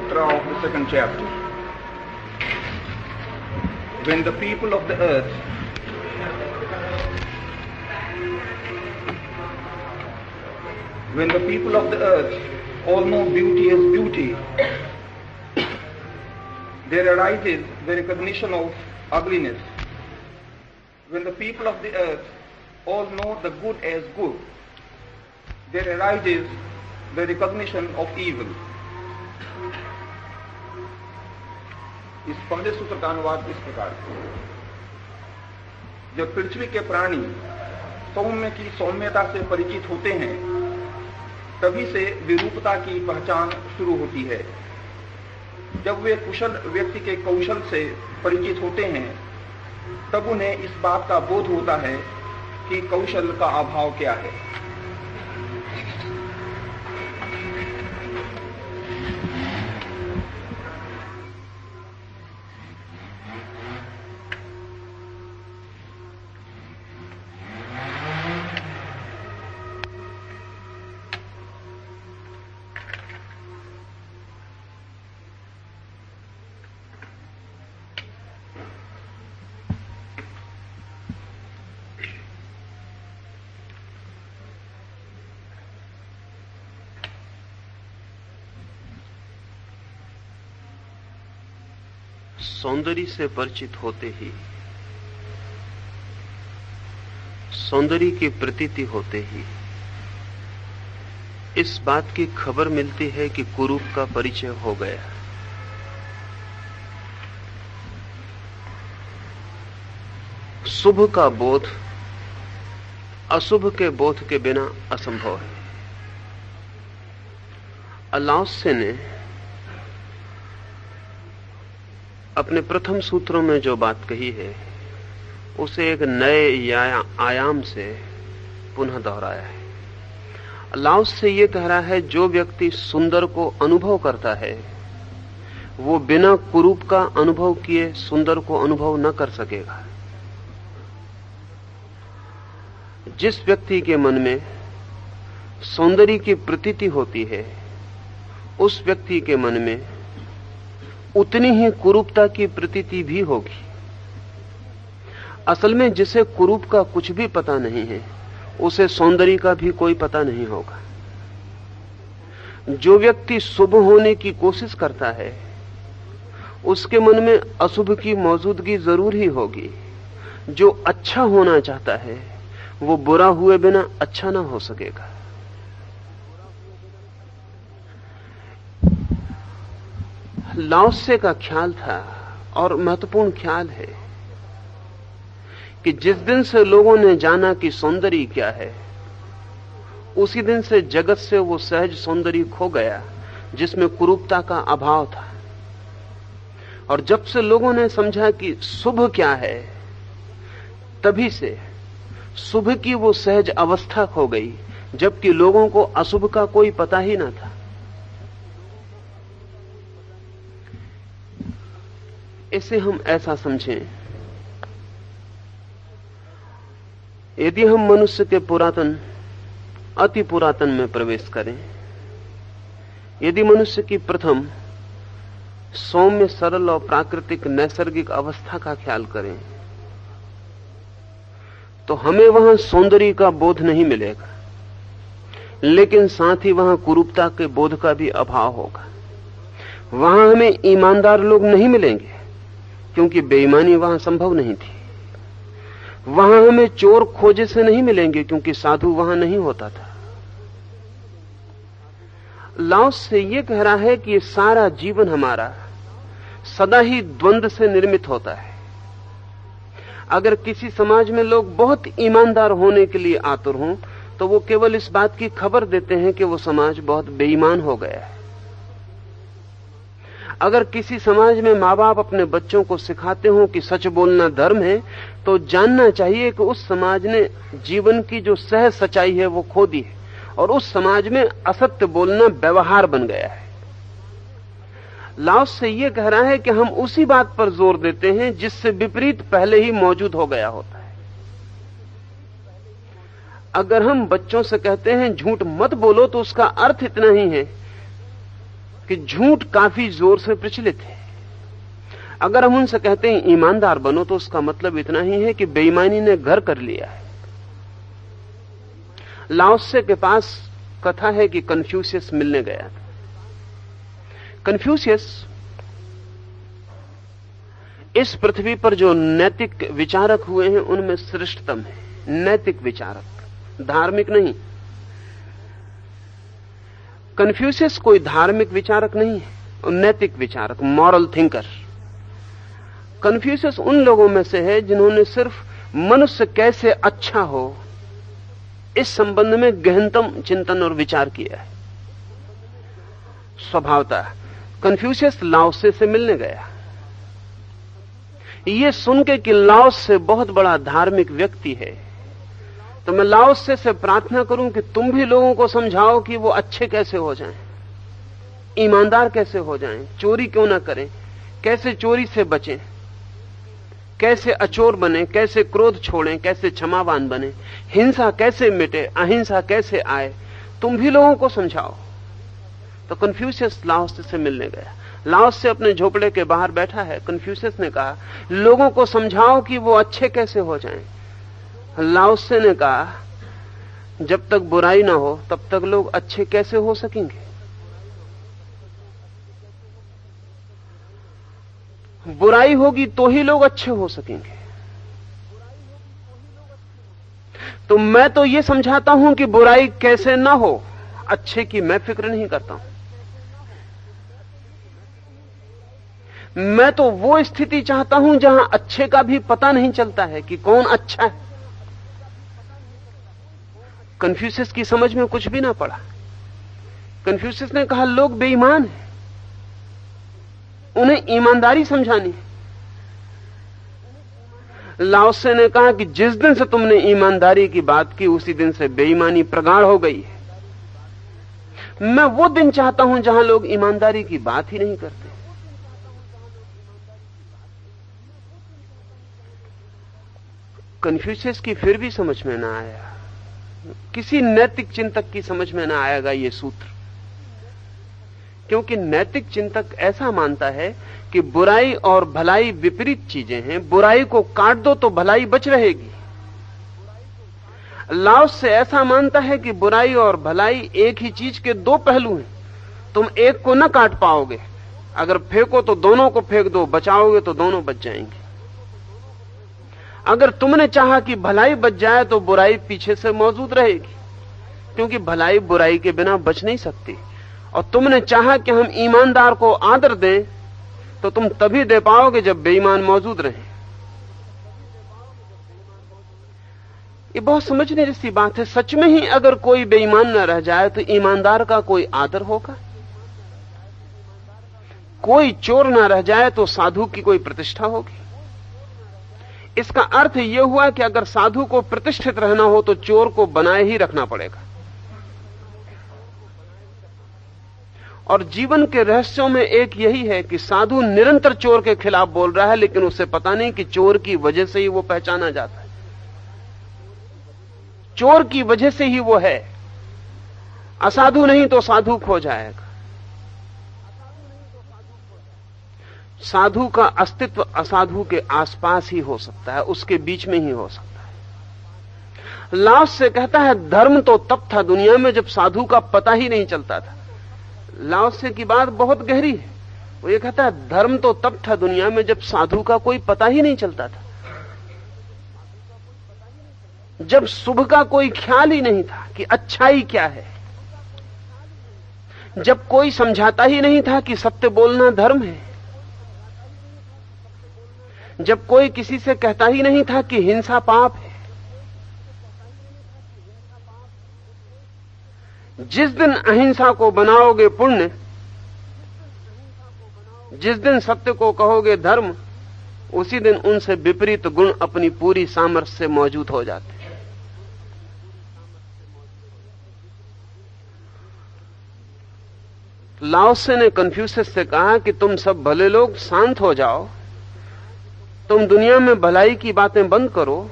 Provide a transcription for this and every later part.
Sutra of the second chapter. When the people of the earth all know beauty as beauty, there arises the recognition of ugliness. When the people of the earth all know the good as good, there arises the recognition of evil. इस पहले सूत्र का अनुवाद इस प्रकार है। जब पृथ्वी के प्राणी सौम्य की सौम्यता से परिचित होते हैं, तभी से विरूपता की पहचान शुरू होती है। जब वे कुशल व्यक्ति के कौशल से परिचित होते हैं, तब उन्हें इस बात का बोध होता है कि कौशल का अभाव क्या है। सौंदर्य से परिचित होते ही, सौंदर्य की प्रतीति होते ही इस बात की खबर मिलती है कि कुरूप का परिचय हो गया। शुभ का बोध अशुभ के बोध के बिना असंभव है। लाओत्से ने अपने प्रथम सूत्रों में जो बात कही है, उसे एक नए आयाम से पुनः दोहराया है। लाओत्से ये कह रहा है, जो व्यक्ति सुंदर को अनुभव करता है, वो बिना कुरूप का अनुभव किए सुंदर को अनुभव न कर सकेगा। जिस व्यक्ति के मन में सौंदर्य की प्रतीति होती है, उस व्यक्ति के मन में उतनी ही कुरूपता की प्रतीति भी होगी। असल में जिसे कुरूप का कुछ भी पता नहीं है, उसे सौंदर्य का भी कोई पता नहीं होगा। जो व्यक्ति शुभ होने की कोशिश करता है, उसके मन में अशुभ की मौजूदगी जरूर ही होगी। जो अच्छा होना चाहता है, वो बुरा हुए बिना अच्छा ना हो सकेगा। लाओत्से का ख्याल था, और महत्वपूर्ण ख्याल है, कि जिस दिन से लोगों ने जाना कि सौंदर्य क्या है, उसी दिन से जगत से वो सहज सौंदर्य खो गया जिसमें कुरूपता का अभाव था। और जब से लोगों ने समझा कि शुभ क्या है, तभी से शुभ की वो सहज अवस्था खो गई, जबकि लोगों को अशुभ का कोई पता ही ना था। इसे हम ऐसा समझें, यदि हम मनुष्य के पुरातन अति पुरातन में प्रवेश करें, यदि मनुष्य की प्रथम सौम्य सरल और प्राकृतिक नैसर्गिक अवस्था का ख्याल करें, तो हमें वहां सौंदर्य का बोध नहीं मिलेगा, लेकिन साथ ही वहां कुरूपता के बोध का भी अभाव होगा। वहां हमें ईमानदार लोग नहीं मिलेंगे, क्योंकि बेईमानी वहां संभव नहीं थी। वहां हमें चोर खोजे से नहीं मिलेंगे, क्योंकि साधु वहां नहीं होता था। लाओत्से ये कह रहा है कि सारा जीवन हमारा सदा ही द्वंद से निर्मित होता है। अगर किसी समाज में लोग बहुत ईमानदार होने के लिए आतुर हों, तो वो केवल इस बात की खबर देते हैं कि वो समाज बहुत बेईमान हो गया है। अगर किसी समाज में माँ बाप अपने बच्चों को सिखाते हो कि सच बोलना धर्म है, तो जानना चाहिए कि उस समाज ने जीवन की जो सहज सच्चाई है वो खो दी है, और उस समाज में असत्य बोलना व्यवहार बन गया है। लाओत्से ये कह रहा है कि हम उसी बात पर जोर देते हैं जिससे विपरीत पहले ही मौजूद हो गया होता है। अगर हम बच्चों से कहते हैं झूठ मत बोलो, तो उसका अर्थ इतना ही है कि झूठ काफी जोर से प्रचलित है। अगर हम उनसे कहते हैं ईमानदार बनो, तो उसका मतलब इतना ही है कि बेईमानी ने घर कर लिया है। लाओत्से के पास कथा है कि कन्फ्यूशियस मिलने गया था। कन्फ्यूशियस इस पृथ्वी पर जो नैतिक विचारक हुए हैं उनमें श्रेष्ठतम है। नैतिक विचारक, धार्मिक नहीं। कन्फ्यूशियस कोई धार्मिक विचारक नहीं है, और नैतिक विचारक, मॉरल थिंकर। कन्फ्यूशियस उन लोगों में से है जिन्होंने सिर्फ मनुष्य कैसे अच्छा हो इस संबंध में गहनतम चिंतन और विचार किया है। स्वभावतः कन्फ्यूशियस लाओत्से से मिलने गया। ये सुन के कि लाओत्से बहुत बड़ा धार्मिक व्यक्ति है, तो मैं लाओत्से से प्रार्थना करूं कि तुम भी लोगों को समझाओ कि वो अच्छे कैसे हो जाएं, ईमानदार कैसे हो जाएं, चोरी क्यों ना करें, कैसे चोरी से बचें, कैसे अचोर बने, कैसे क्रोध छोड़ें, कैसे क्षमावान बने, हिंसा कैसे मिटे, अहिंसा कैसे आए, तुम भी लोगों को समझाओ। तो कन्फ्यूशियस लाओत्से से मिलने गया। लाओत्से अपने झोपड़े के बाहर बैठा है। कन्फ्यूशियस ने कहा, लोगों को समझाओ कि वो अच्छे कैसे हो जाएं। लाओत्से ने कहा, जब तक बुराई ना हो तब तक लोग अच्छे कैसे हो सकेंगे। बुराई होगी तो ही लोग अच्छे हो सकेंगे। तो मैं तो ये समझाता हूं कि बुराई कैसे ना हो, अच्छे की मैं फिक्र नहीं करता हूं। मैं तो वो स्थिति चाहता हूं जहां अच्छे का भी पता नहीं चलता है कि कौन अच्छा है। कन्फ्यूशियस की समझ में कुछ भी ना पड़ा। कन्फ्यूशियस ने कहा, लोग बेईमान हैं, उन्हें ईमानदारी समझानी है। लाओत्से ने कहा कि जिस दिन से तुमने ईमानदारी की बात की उसी दिन से बेईमानी प्रगाढ़ हो गई है। मैं वो दिन चाहता हूं जहां लोग ईमानदारी की बात ही नहीं करते। कन्फ्यूशियस की फिर भी समझ में ना आया, किसी नैतिक चिंतक की समझ में ना आएगा ये सूत्र, क्योंकि नैतिक चिंतक ऐसा मानता है कि बुराई और भलाई विपरीत चीजें हैं, बुराई को काट दो तो भलाई बच रहेगी। लाओत्से ऐसा मानता है कि बुराई और भलाई एक ही चीज के दो पहलू हैं, तुम एक को न काट पाओगे, अगर फेंको तो दोनों को फेंक दो, बचाओगे तो दोनों बच जाएंगे। अगर तुमने चाहा कि भलाई बच जाए तो बुराई पीछे से मौजूद रहेगी, क्योंकि भलाई बुराई के बिना बच नहीं सकती। और तुमने चाहा कि हम ईमानदार को आदर दें तो तुम तभी दे पाओगे जब बेईमान मौजूद रहे। ये बहुत समझने जैसी बात है। सच में ही अगर कोई बेईमान न रह जाए तो ईमानदार का कोई आदर होगा। कोई चोर न रह जाए तो साधु की कोई प्रतिष्ठा होगी। इसका अर्थ यह हुआ कि अगर साधु को प्रतिष्ठित रहना हो तो चोर को बनाए ही रखना पड़ेगा। और जीवन के रहस्यों में एक यही है कि साधु निरंतर चोर के खिलाफ बोल रहा है, लेकिन उसे पता नहीं कि चोर की वजह से ही वो पहचाना जाता है, चोर की वजह से ही वो है। असाधु नहीं तो साधु खो जाएगा। साधु का अस्तित्व असाधु के आसपास ही हो सकता है, उसके बीच में ही हो सकता है। लाओत्से कहता है, धर्म तो तब था दुनिया में जब साधु का पता ही नहीं चलता था। लाओत्से की बात बहुत गहरी है। वो ये कहता है, धर्म तो तब था दुनिया में जब साधु का कोई पता ही नहीं चलता था, जब शुभ का कोई ख्याल ही नहीं था कि अच्छाई क्या है, जब कोई समझाता ही नहीं था कि सत्य बोलना धर्म है, जब कोई किसी से कहता ही नहीं था कि हिंसा पाप है। जिस दिन अहिंसा को बनाओगे पुण्य, जिस दिन सत्य को कहोगे धर्म, उसी दिन उनसे विपरीत गुण अपनी पूरी सामर्थ्य से मौजूद हो जाते हैं। लाओत्से ने कन्फ्यूशियस से कहा कि तुम सब भले लोग शांत हो जाओ, तुम दुनिया में भलाई की बातें बंद करो,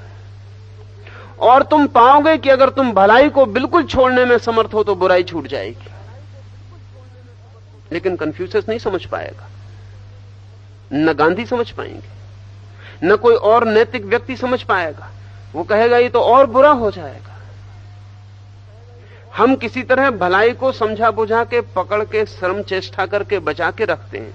और तुम पाओगे कि अगर तुम भलाई को बिल्कुल छोड़ने में समर्थ हो तो बुराई छूट जाएगी। लेकिन कन्फ्यूशियस नहीं समझ पाएगा, न गांधी समझ पाएंगे, न कोई और नैतिक व्यक्ति समझ पाएगा। वो कहेगा ये तो और बुरा हो जाएगा। हम किसी तरह भलाई को समझा बुझा के, पकड़ के, श्रम चेष्टा करके बचा के रखते हैं।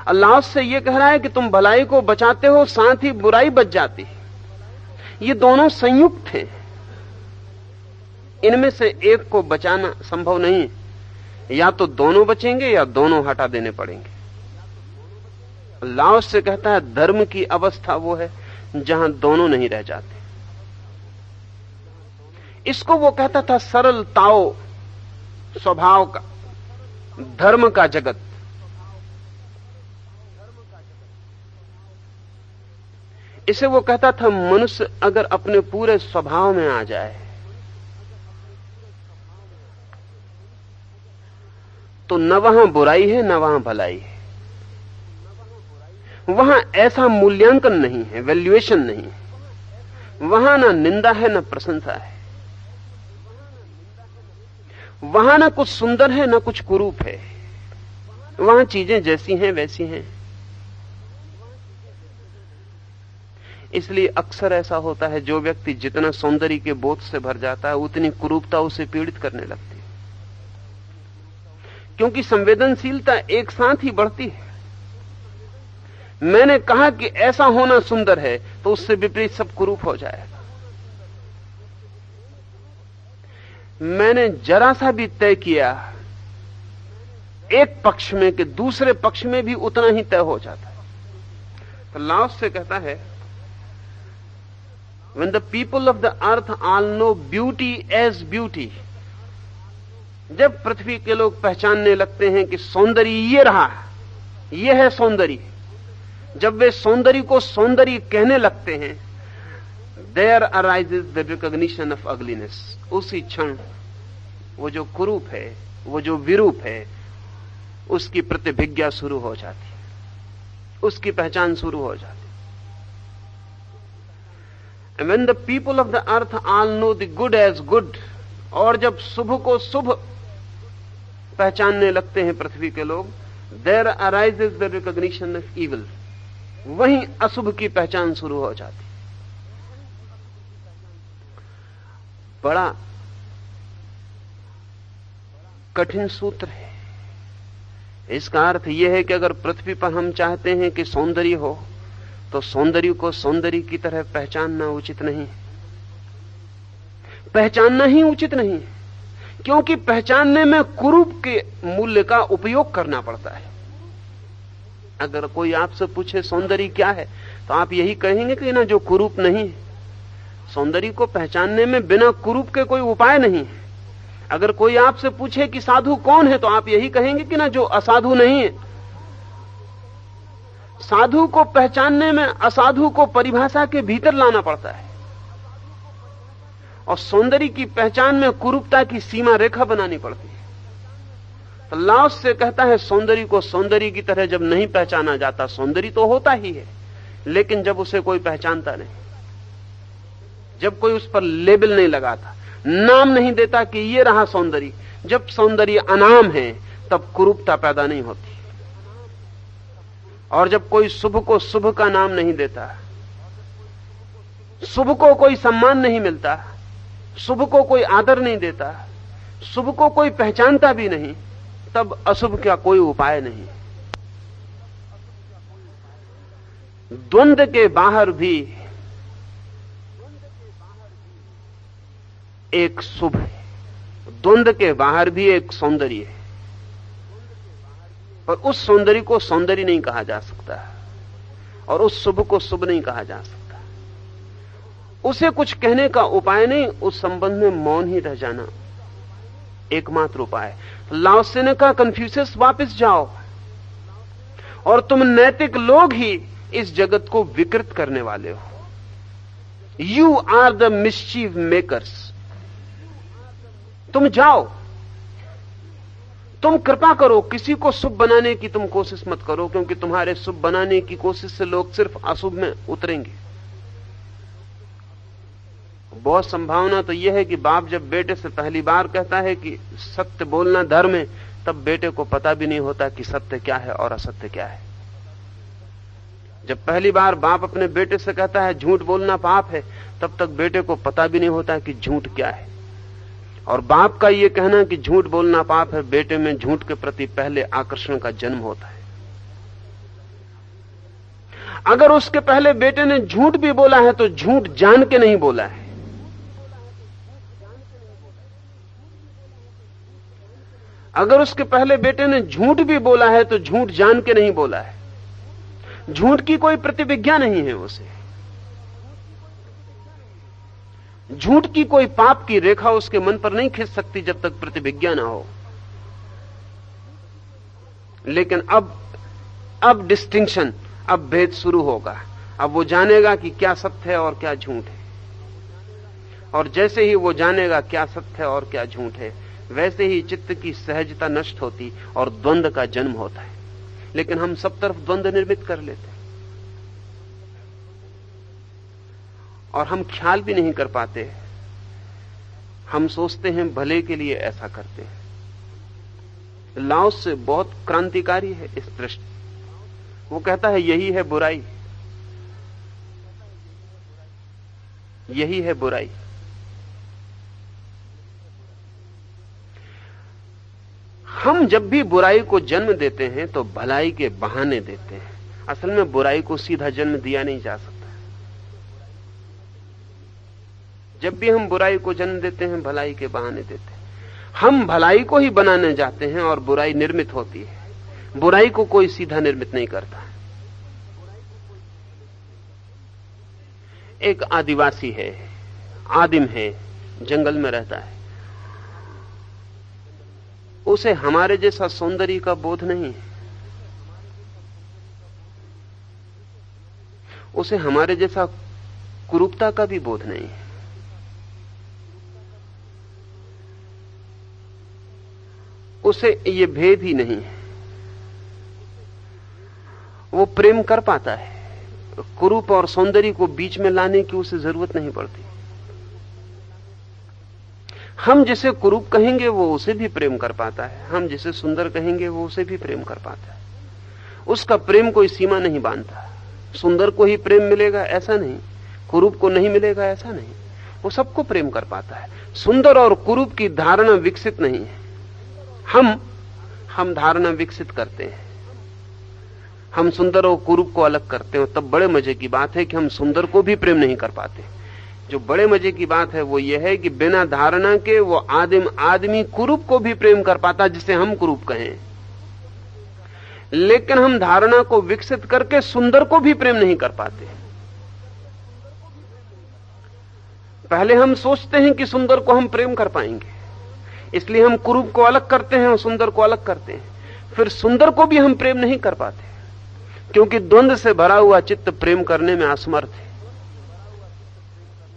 अल्लाह से यह कह रहा है कि तुम भलाई को बचाते हो, साथ ही बुराई बच जाती है। ये दोनों संयुक्त हैं, इनमें से एक को बचाना संभव नहीं। या तो दोनों बचेंगे या दोनों हटा देने पड़ेंगे। अल्लाह से कहता है धर्म की अवस्था वो है जहां दोनों नहीं रह जाते। इसको वो कहता था सरल ताओ स्वभाव का, धर्म का जगत। इसे वो कहता था मनुष्य अगर अपने पूरे स्वभाव में आ जाए तो न वहां बुराई है न वहां भलाई है। वहां ऐसा मूल्यांकन नहीं है, वैल्यूएशन नहीं है। वहां ना निंदा है न प्रशंसा है। वहां ना कुछ सुंदर है न कुछ कुरूप है। वहां चीजें जैसी हैं वैसी हैं। इसलिए अक्सर ऐसा होता है, जो व्यक्ति जितना सौंदर्य के बोध से भर जाता है उतनी कुरूपता उसे पीड़ित करने लगती है, क्योंकि संवेदनशीलता एक साथ ही बढ़ती है। मैंने कहा कि ऐसा होना सुंदर है तो उससे विपरीत सब कुरूप हो जाएगा। मैंने जरा सा भी तय किया एक पक्ष में कि दूसरे पक्ष में भी उतना ही तय हो जाता है। तो लाओस से कहता है when the people of the earth all know beauty as beauty, जब पृथ्वी के लोग पहचानने लगते हैं कि सौंदर्य ये रहा, ये है सौंदर्य, जब वे सौंदर्य को सौंदर्य कहने लगते हैं, there arises the recognition of ugliness। उसी क्षण वो जो कुरूप है, वो जो विरूप है, उसकी प्रतिभिज्ञा शुरू हो जाती है, उसकी पहचान शुरू हो जाती है। And when the people of the earth all know the good as good, और जब शुभ को शुभ पहचानने लगते हैं पृथ्वी के लोग, there arises the recognition of evil, वहीं अशुभ की पहचान शुरू हो जाती। बड़ा कठिन सूत्र है। इसका अर्थ यह है कि अगर पृथ्वी पर हम चाहते हैं कि सौंदर्य हो, तो सौंदर्य को सौंदर्य की तरह पहचानना उचित नहीं, पहचानना ही उचित नहीं, क्योंकि पहचानने में कुरूप के मूल्य का उपयोग करना पड़ता है। अगर कोई आपसे पूछे सौंदर्य क्या है, तो आप यही कहेंगे कि ना जो कुरूप नहीं है। सौंदर्य को पहचानने में बिना कुरूप के कोई उपाय नहीं है। अगर कोई आपसे पूछे कि साधु कौन है, तो आप यही कहेंगे कि ना जो असाधु नहीं है। साधु को पहचानने में असाधु को परिभाषा के भीतर लाना पड़ता है, और सौंदर्य की पहचान में कुरूपता की सीमा रेखा बनानी पड़ती है। तो लाओस से कहता है सौंदर्य को सौंदर्य की तरह जब नहीं पहचाना जाता, सौंदर्य तो होता ही है, लेकिन जब उसे कोई पहचानता नहीं, जब कोई उस पर लेबल नहीं लगाता, नाम नहीं देता कि ये रहा सौंदर्य, जब सौंदर्य अनाम है तब कुरूपता पैदा नहीं होती। और जब कोई शुभ को शुभ का नाम नहीं देता, शुभ को कोई सम्मान नहीं मिलता, शुभ को कोई आदर नहीं देता, शुभ को कोई पहचानता भी नहीं, तब अशुभ का कोई उपाय नहीं। द्वंद्व के बाहर भी एक शुभ है, द्वंद्व के बाहर भी एक सौंदर्य है, और उस सौंदर्य को सौंदर्य नहीं कहा जा सकता, और उस शुभ को शुभ नहीं कहा जा सकता। उसे कुछ कहने का उपाय नहीं, उस संबंध में मौन ही रह जाना एकमात्र उपाय। लाओसे ने कहा कन्फ्यूशियस वापस जाओ, और तुम नैतिक लोग ही इस जगत को विकृत करने वाले हो। You are the mischief makers. तुम जाओ, तुम कृपा करो, किसी को शुभ बनाने की तुम कोशिश मत करो, क्योंकि तुम्हारे शुभ बनाने की कोशिश से लोग सिर्फ अशुभ में उतरेंगे। बहुत संभावना तो यह है कि बाप जब बेटे से पहली बार कहता है कि सत्य बोलना धर्म है, तब बेटे को पता भी नहीं होता कि सत्य क्या है और असत्य क्या है। जब पहली बार बाप अपने बेटे से कहता है झूठ बोलना पाप है, तब तक बेटे को पता भी नहीं होता कि झूठ क्या है। और बाप का यह कहना कि झूठ बोलना पाप है, बेटे में झूठ के प्रति पहले आकर्षण का जन्म होता है। अगर उसके पहले बेटे ने झूठ भी बोला है तो झूठ जान के नहीं बोला है। अगर उसके पहले बेटे ने झूठ भी बोला है तो झूठ जान के नहीं बोला है। झूठ की कोई प्रतिविज्ञा नहीं है उसे। झूठ की कोई पाप की रेखा उसके मन पर नहीं खिंच सकती जब तक प्रतिविज्ञा ना हो। लेकिन अब डिस्टिंक्शन, अब भेद शुरू होगा। अब वो जानेगा कि क्या सत्य है और क्या झूठ है। और जैसे ही वो जानेगा क्या सत्य है और क्या झूठ है, वैसे ही चित्त की सहजता नष्ट होती और द्वंद्व का जन्म होता है। लेकिन हम सब तरफ द्वंद्व निर्मित कर लेते हैं और हम ख्याल भी नहीं कर पाते। हम सोचते हैं भले के लिए ऐसा करते हैं। लाओस से बहुत क्रांतिकारी है इस दृष्टि। वो कहता है यही है बुराई, यही है बुराई। हम जब भी बुराई को जन्म देते हैं तो भलाई के बहाने देते हैं। असल में बुराई को सीधा जन्म दिया नहीं जा सकता। जब भी हम बुराई को जन्म देते हैं, भलाई के बहाने देते हैं। हम भलाई को ही बनाने जाते हैं और बुराई निर्मित होती है। बुराई को कोई सीधा निर्मित नहीं करता। एक आदिवासी है, आदिम है, जंगल में रहता है। उसे हमारे जैसा सौंदर्य का बोध नहीं है। उसे हमारे जैसा कुरूपता का भी बोध नहीं है। उसे ये भेद ही नहीं है। वो प्रेम कर पाता है। कुरूप और सौंदर्य को बीच में लाने की उसे जरूरत नहीं पड़ती। हम जिसे कुरूप कहेंगे वो उसे भी प्रेम कर पाता है। हम जिसे सुंदर कहेंगे वो उसे भी प्रेम कर पाता है। उसका प्रेम कोई सीमा नहीं बांधता। सुंदर को ही प्रेम मिलेगा ऐसा नहीं, कुरूप को नहीं मिलेगा ऐसा नहीं। वो सबको प्रेम कर पाता है। सुंदर और कुरूप की धारणा विकसित नहीं है। हम धारणा विकसित करते हैं। हम सुंदर और कुरूप को अलग करते हैं। तब बड़े मजे की बात है कि हम सुंदर को भी प्रेम नहीं कर पाते। जो बड़े मजे की बात है वो ये है कि बिना धारणा के वो आदिम आदमी कुरूप को भी प्रेम कर पाता जिसे हम कुरूप कहें। लेकिन हम धारणा को विकसित करके सुंदर को भी प्रेम नहीं कर पाते। पहले हम सोचते हैं कि सुंदर को हम प्रेम कर पाएंगे, इसलिए हम कुरूप को अलग करते हैं और सुंदर को अलग करते हैं। फिर सुंदर को भी हम प्रेम नहीं कर पाते, क्योंकि द्वंद्व से भरा हुआ चित्त प्रेम करने में असमर्थ है।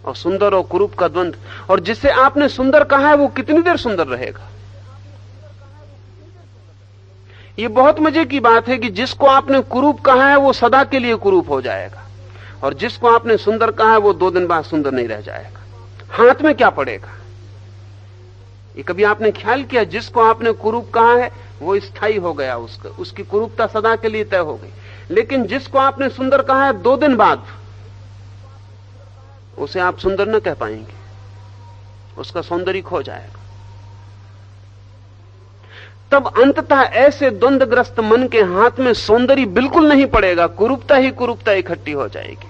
और सुंदर और कुरूप का द्वंद्व, और जिसे आपने सुंदर कहा है वो कितनी देर सुंदर रहेगा। ये बहुत मजे की बात है कि जिसको आपने कुरूप कहा है वो सदा के लिए कुरूप हो जाएगा, और जिसको आपने सुंदर कहा है वो 2 दिन बाद सुंदर नहीं रह जाएगा। हाथ में क्या पड़ेगा? ये कभी आपने ख्याल किया? जिसको आपने कुरूप कहा है वो स्थायी हो गया, उसकी कुरूपता सदा के लिए तय हो गई। लेकिन जिसको आपने सुंदर कहा है 2 दिन बाद उसे आप सुंदर न कह पाएंगे, उसका सौंदर्य खो जाएगा। तब अंततः ऐसे द्वंद्वग्रस्त मन के हाथ में सौंदर्य बिल्कुल नहीं पड़ेगा, कुरूपता ही कुरूपता इकट्ठी हो जाएगी।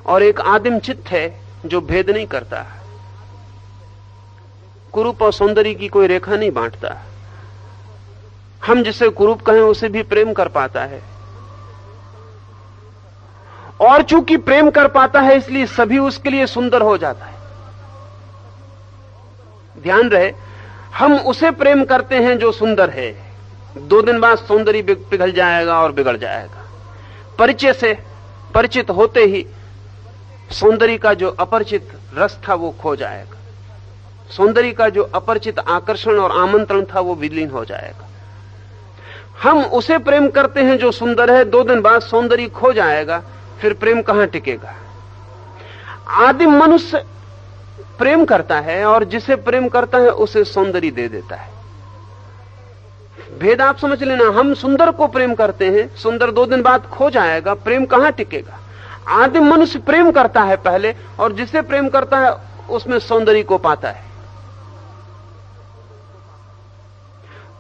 और एक आदिम चित्त है जो भेद नहीं करता, कुरूप और सौंदर्य की कोई रेखा नहीं बांटता। हम जिसे कुरूप कहें उसे भी प्रेम कर पाता है, और चूंकि प्रेम कर पाता है इसलिए सभी उसके लिए सुंदर हो जाता है। ध्यान रहे, हम उसे प्रेम करते हैं जो सुंदर है। 2 दिन बाद सौंदर्य पिघल जाएगा और बिगड़ जाएगा। परिचय से परिचित होते ही सौंदर्य का जो अपरिचित रस था वो खो जाएगा। सौंदर्य का जो अपरिचित आकर्षण और आमंत्रण था वो विलीन हो जाएगा। हम उसे प्रेम करते हैं जो सुंदर है, 2 दिन बाद सौंदर्य खो जाएगा, फिर प्रेम कहां टिकेगा? आदिम मनुष्य प्रेम करता है और जिसे प्रेम करता है उसे सौंदर्य दे देता है। भेद आप समझ लेना। हम सुंदर को प्रेम करते हैं, सुंदर 2 दिन बाद खो जाएगा, प्रेम कहां टिकेगा। आदिम मनुष्य प्रेम करता है पहले, और जिसे प्रेम करता है उसमें सौंदर्य को पाता है।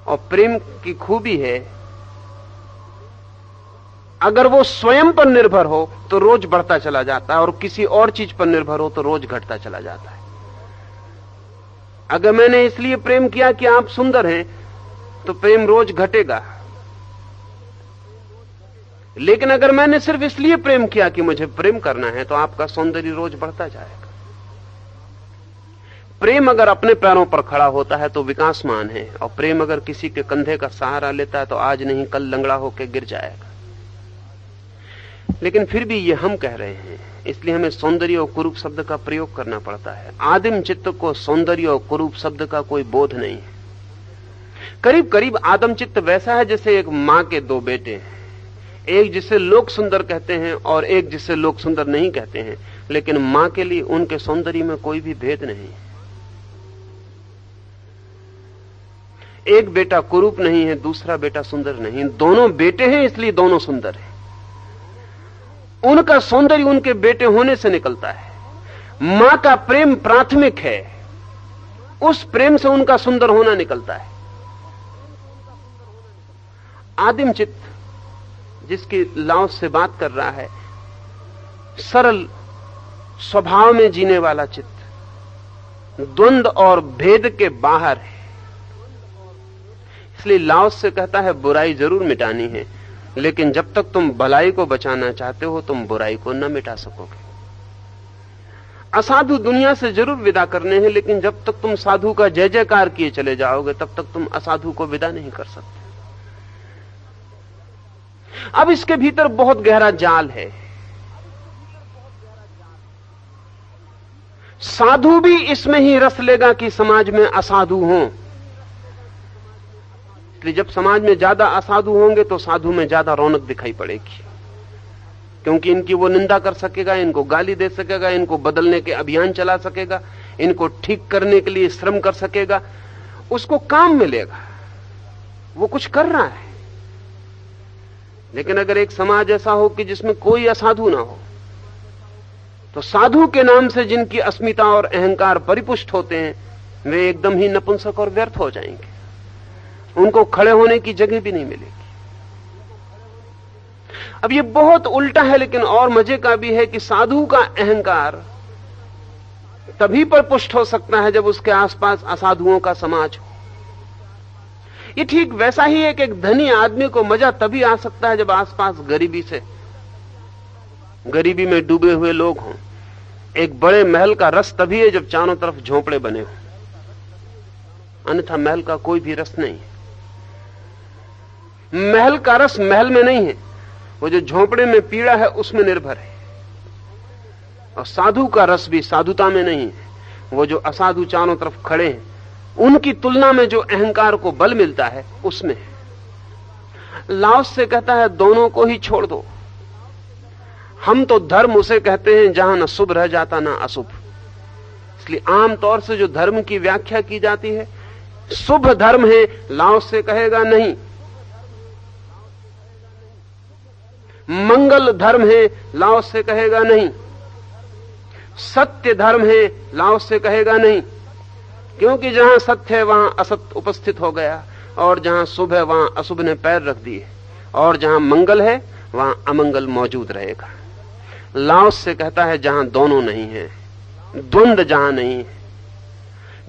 और प्रेम की खूबी है, अगर वो स्वयं पर निर्भर हो तो रोज बढ़ता चला जाता है, और किसी और चीज पर निर्भर हो तो रोज घटता चला जाता है। अगर मैंने इसलिए प्रेम किया कि आप सुंदर हैं तो प्रेम रोज घटेगा, लेकिन अगर मैंने सिर्फ इसलिए प्रेम किया कि मुझे प्रेम करना है तो आपका सौंदर्य रोज बढ़ता जाएगा। प्रेम अगर अपने पैरों पर खड़ा होता है तो विकासमान है, और प्रेम अगर किसी के कंधे का सहारा लेता है तो आज नहीं कल लंगड़ा होकर गिर जाएगा। लेकिन फिर भी ये हम कह रहे हैं, इसलिए हमें सौंदर्य और कुरूप शब्द का प्रयोग करना पड़ता है। आदिम चित्त को सौंदर्य और कुरूप शब्द का कोई बोध नहीं है। करीब करीब आदम चित्त वैसा है जैसे एक मां के 2 बेटे हैं, एक जिसे लोग सुंदर कहते हैं और एक जिसे लोग सुंदर नहीं कहते हैं, लेकिन मां के लिए उनके सौंदर्य में कोई भी भेद नहीं है। एक बेटा कुरूप नहीं है, दूसरा बेटा सुंदर नहीं, दोनों बेटे हैं इसलिए दोनों सुंदर हैं। उनका सौंदर्य उनके बेटे होने से निकलता है। मां का प्रेम प्राथमिक है, उस प्रेम से उनका सुंदर होना निकलता है। आदिम चित्त जिसकी लाओस से बात कर रहा है, सरल स्वभाव में जीने वाला चित्त द्वंद्व और भेद के बाहर है। इसलिए लाओस से कहता है बुराई जरूर मिटानी है, लेकिन जब तक तुम भलाई को बचाना चाहते हो तुम बुराई को न मिटा सकोगे। असाधु दुनिया से जरूर विदा करने हैं, लेकिन जब तक तुम साधु का जय जयकार किए चले जाओगे तब तक तुम असाधु को विदा नहीं कर सकते। अब इसके भीतर बहुत गहरा जाल है। साधु भी इसमें ही रस लेगा कि समाज में असाधु हों। जब समाज में ज्यादा असाधु होंगे तो साधु में ज्यादा रौनक दिखाई पड़ेगी, क्योंकि इनकी वो निंदा कर सकेगा, इनको गाली दे सकेगा, इनको बदलने के अभियान चला सकेगा, इनको ठीक करने के लिए श्रम कर सकेगा, उसको काम मिलेगा, वो कुछ कर रहा है। लेकिन अगर एक समाज ऐसा हो कि जिसमें कोई असाधु ना हो, तो साधु के नाम से जिनकी अस्मिता और अहंकार परिपुष्ट होते हैं वे एकदम ही नपुंसक और व्यर्थ हो जाएंगे, उनको खड़े होने की जगह भी नहीं मिलेगी। अब ये बहुत उल्टा है, लेकिन और मजे का भी है कि साधु का अहंकार तभी पर पुष्ट हो सकता है जब उसके आसपास असाधुओं का समाज हो। ये ठीक वैसा ही है कि एक धनी आदमी को मजा तभी आ सकता है जब आसपास गरीबी में डूबे हुए लोग हों। एक बड़े महल का रस तभी है जब चारों तरफ झोंपड़े बने हों, अन्यथा महल का कोई भी रस नहीं है। महल का रस महल में नहीं है, वो जो झोंपड़े में पीड़ा है उसमें निर्भर है। और साधु का रस भी साधुता में नहीं है, वो जो असाधु चारों तरफ खड़े हैं उनकी तुलना में जो अहंकार को बल मिलता है उसमें। लाओस से कहता है दोनों को ही छोड़ दो। हम तो धर्म उसे कहते हैं जहां न शुभ रह जाता ना अशुभ। इसलिए आमतौर से जो धर्म की व्याख्या की जाती है शुभ धर्म है, लाओस से कहेगा नहीं। मंगल धर्म है, लाओस से कहेगा नहीं। सत्य धर्म है, लाओस से कहेगा नहीं, क्योंकि जहां सत्य है वहां असत्य उपस्थित हो गया, और जहां शुभ है वहां अशुभ ने पैर रख दिए, और जहां मंगल है वहां अमंगल मौजूद रहेगा। लाओस से कहता है जहां दोनों नहीं है, द्वंद्व जहां नहीं है,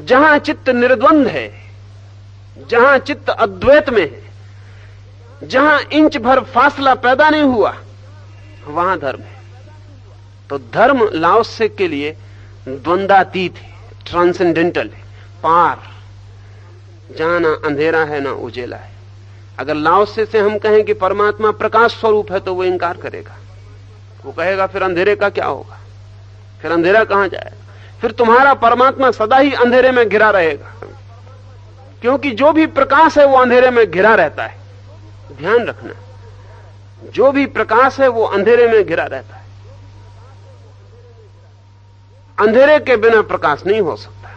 जहां चित्त निर्द्वंद है, जहां चित्त अद्वैत में है, जहां इंच भर फासला पैदा नहीं हुआ, वहां धर्म है। तो धर्म लाओस से के लिए द्वंद्वातीत है, ट्रांसेंडेंटल है, पार, जहां ना अंधेरा है ना उजेला है। अगर लाओस से हम कहें कि परमात्मा प्रकाश स्वरूप है तो वो इंकार करेगा। वो कहेगा फिर अंधेरे का क्या होगा, फिर अंधेरा कहां जाएगा, फिर तुम्हारा परमात्मा सदा ही अंधेरे में घिरा रहेगा, क्योंकि जो भी प्रकाश है वो अंधेरे में घिरा रहता है। ध्यान रखना, जो भी प्रकाश है वो अंधेरे में घिरा रहता है। अंधेरे के बिना प्रकाश नहीं हो सकता।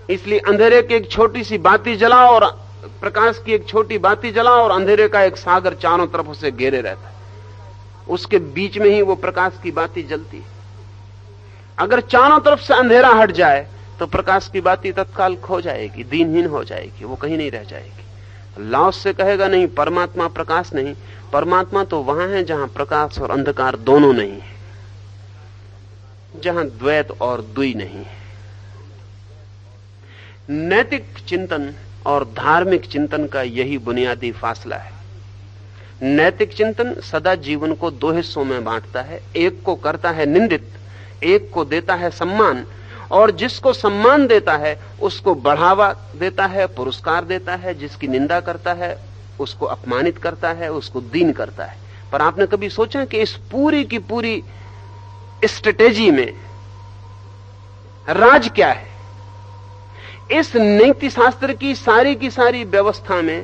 इसलिए अंधेरे की एक छोटी सी बाती जलाओ और प्रकाश की एक छोटी बाती जलाओ और अंधेरे का एक सागर चारों तरफ उसे घेरे रहता है, उसके बीच में ही वो प्रकाश की बाती जलती है। अगर चारों तरफ से अंधेरा हट जाए तो प्रकाश की बाती तत्काल खो जाएगी, दीनहीन हो जाएगी, वो कहीं नहीं रह जाएगी। लाओस से कहेगा नहीं, परमात्मा प्रकाश नहीं, परमात्मा तो वहां है जहां प्रकाश और अंधकार दोनों नहीं है, जहां द्वैत और द्वि नहीं है। नैतिक चिंतन और धार्मिक चिंतन का यही बुनियादी फासला है। नैतिक चिंतन सदा जीवन को दो हिस्सों में बांटता है, एक को करता है निंदित, एक को देता है सम्मान, और जिसको सम्मान देता है उसको बढ़ावा देता है, पुरस्कार देता है, जिसकी निंदा करता है उसको अपमानित करता है, उसको दीन करता है। पर आपने कभी सोचा कि इस पूरी की पूरी स्ट्रेटेजी में राज क्या है? इस नीति शास्त्र की सारी व्यवस्था में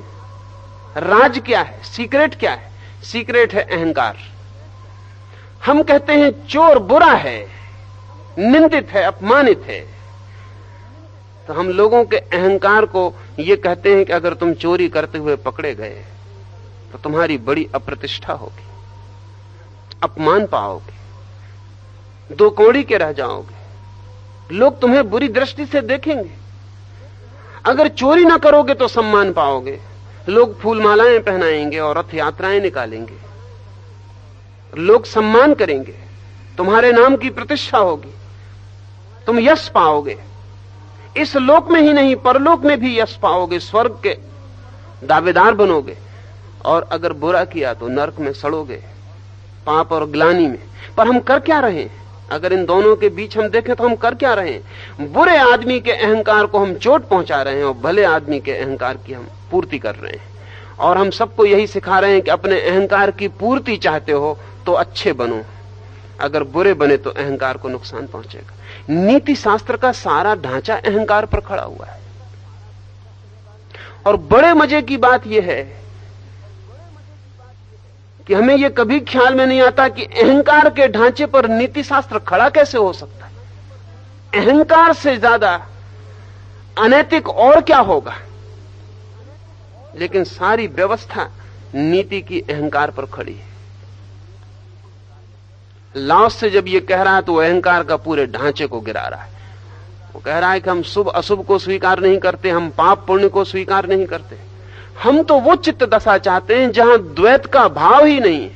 राज क्या है? सीक्रेट क्या है? सीक्रेट है अहंकार। हम कहते हैं चोर बुरा है, निंदित है, अपमानित है, तो हम लोगों के अहंकार को ये कहते हैं कि अगर तुम चोरी करते हुए पकड़े गए तो तुम्हारी बड़ी अप्रतिष्ठा होगी, अपमान पाओगे, दो कौड़ी के रह जाओगे, लोग तुम्हें बुरी दृष्टि से देखेंगे। अगर चोरी ना करोगे तो सम्मान पाओगे, लोग फूलमालाएं पहनाएंगे और रथ यात्राएं निकालेंगे, लोग सम्मान करेंगे, तुम्हारे नाम की प्रतिष्ठा होगी, तुम यश पाओगे। इस लोक में ही नहीं परलोक में भी यश पाओगे, स्वर्ग के दावेदार बनोगे। और अगर बुरा किया तो नरक में सड़ोगे, पाप और ग्लानि में। पर हम कर क्या रहे हैं? अगर इन दोनों के बीच हम देखें तो हम कर क्या रहे हैं? बुरे आदमी के अहंकार को हम चोट पहुंचा रहे हैं और भले आदमी के अहंकार की हम पूर्ति कर रहे हैं। और हम सबको यही सिखा रहे हैं कि अपने अहंकार की पूर्ति चाहते हो तो अच्छे बनो, अगर बुरे बने तो अहंकार को नुकसान पहुंचेगा। नीति शास्त्र का सारा ढांचा अहंकार पर खड़ा हुआ है। और बड़े मजे की बात यह है कि हमें यह कभी ख्याल में नहीं आता कि अहंकार के ढांचे पर नीति शास्त्र खड़ा कैसे हो सकता है। अहंकार से ज्यादा अनैतिक और क्या होगा? लेकिन सारी व्यवस्था नीति की अहंकार पर खड़ी है। लाओस से जब ये कह रहा है तो अहंकार का पूरे ढांचे को गिरा रहा है। वो कह रहा है कि हम शुभ अशुभ को स्वीकार नहीं करते, हम पाप पुण्य को स्वीकार नहीं करते, हम तो वो चित्त दशा चाहते हैं जहां द्वैत का भाव ही नहीं है।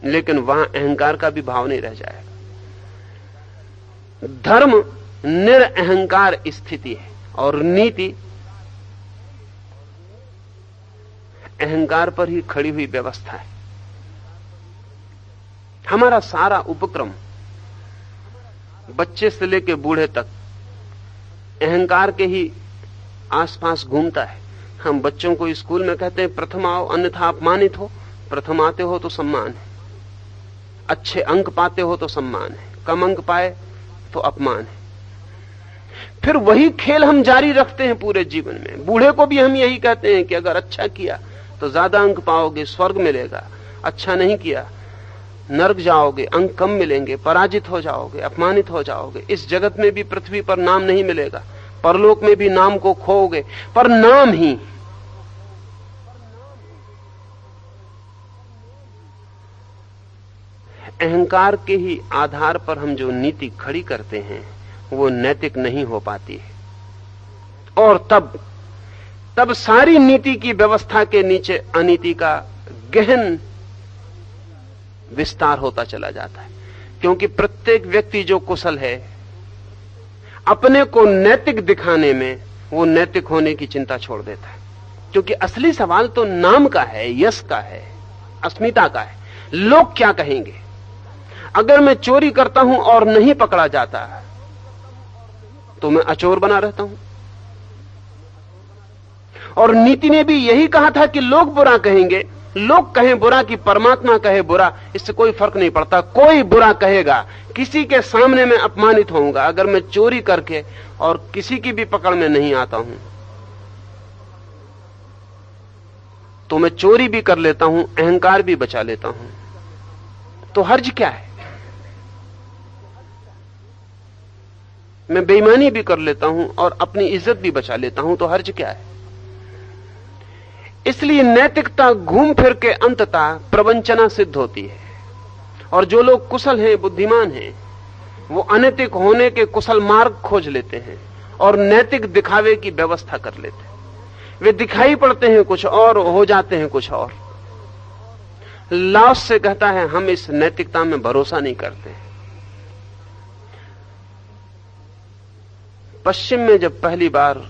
लेकिन वहां अहंकार का भी भाव नहीं रह जाएगा। धर्म निरअहंकार स्थिति है और नीति अहंकार पर ही खड़ी हुई व्यवस्था है। हमारा सारा उपक्रम बच्चे से लेकर बूढ़े तक अहंकार के ही आसपास घूमता है। हम बच्चों को स्कूल में कहते हैं प्रथम आओ अन्यथा अपमानित हो, प्रथम आते हो तो सम्मान है, अच्छे अंक पाते हो तो सम्मान है, कम अंक पाए तो अपमान है। फिर वही खेल हम जारी रखते हैं पूरे जीवन में। बूढ़े को भी हम यही कहते हैं कि अगर अच्छा किया तो ज्यादा अंक पाओगे, स्वर्ग मिलेगा, अच्छा नहीं किया नरक जाओगे, अंक कम मिलेंगे, पराजित हो जाओगे, अपमानित हो जाओगे। इस जगत में भी पृथ्वी पर नाम नहीं मिलेगा, परलोक में भी नाम को खोओगे, पर नाम ही। अहंकार के ही आधार पर हम जो नीति खड़ी करते हैं वो नैतिक नहीं हो पाती है। और तब सारी नीति की व्यवस्था के नीचे अनीति का गहन विस्तार होता चला जाता है। क्योंकि प्रत्येक व्यक्ति जो कुशल है अपने को नैतिक दिखाने में, वो नैतिक होने की चिंता छोड़ देता है। क्योंकि असली सवाल तो नाम का है, यश का है, अस्मिता का है। लोग क्या कहेंगे? अगर मैं चोरी करता हूं और नहीं पकड़ा जाता तो मैं अचोर बना रहता हूं। और नीति ने भी यही कहा था कि लोग बुरा कहेंगे, लोग कहें बुरा कि परमात्मा कहे बुरा, इससे कोई फर्क नहीं पड़ता। कोई बुरा कहेगा, किसी के सामने मैं अपमानित होऊंगा। अगर मैं चोरी करके और किसी की भी पकड़ में नहीं आता हूं तो मैं चोरी भी कर लेता हूं, अहंकार भी बचा लेता हूं, तो हर्ज क्या है? मैं बेईमानी भी कर लेता हूं और अपनी इज्जत भी बचा लेता हूं, तो हर्ज क्या है? इसलिए नैतिकता घूम फिर के अंततः प्रवंचना सिद्ध होती है। और जो लोग कुशल हैं, बुद्धिमान हैं, वो अनैतिक होने के कुशल मार्ग खोज लेते हैं और नैतिक दिखावे की व्यवस्था कर लेते हैं। वे दिखाई पड़ते हैं कुछ और, हो जाते हैं कुछ और। लाओस से कहता है हम इस नैतिकता में भरोसा नहीं करते। पश्चिम में जब पहली बार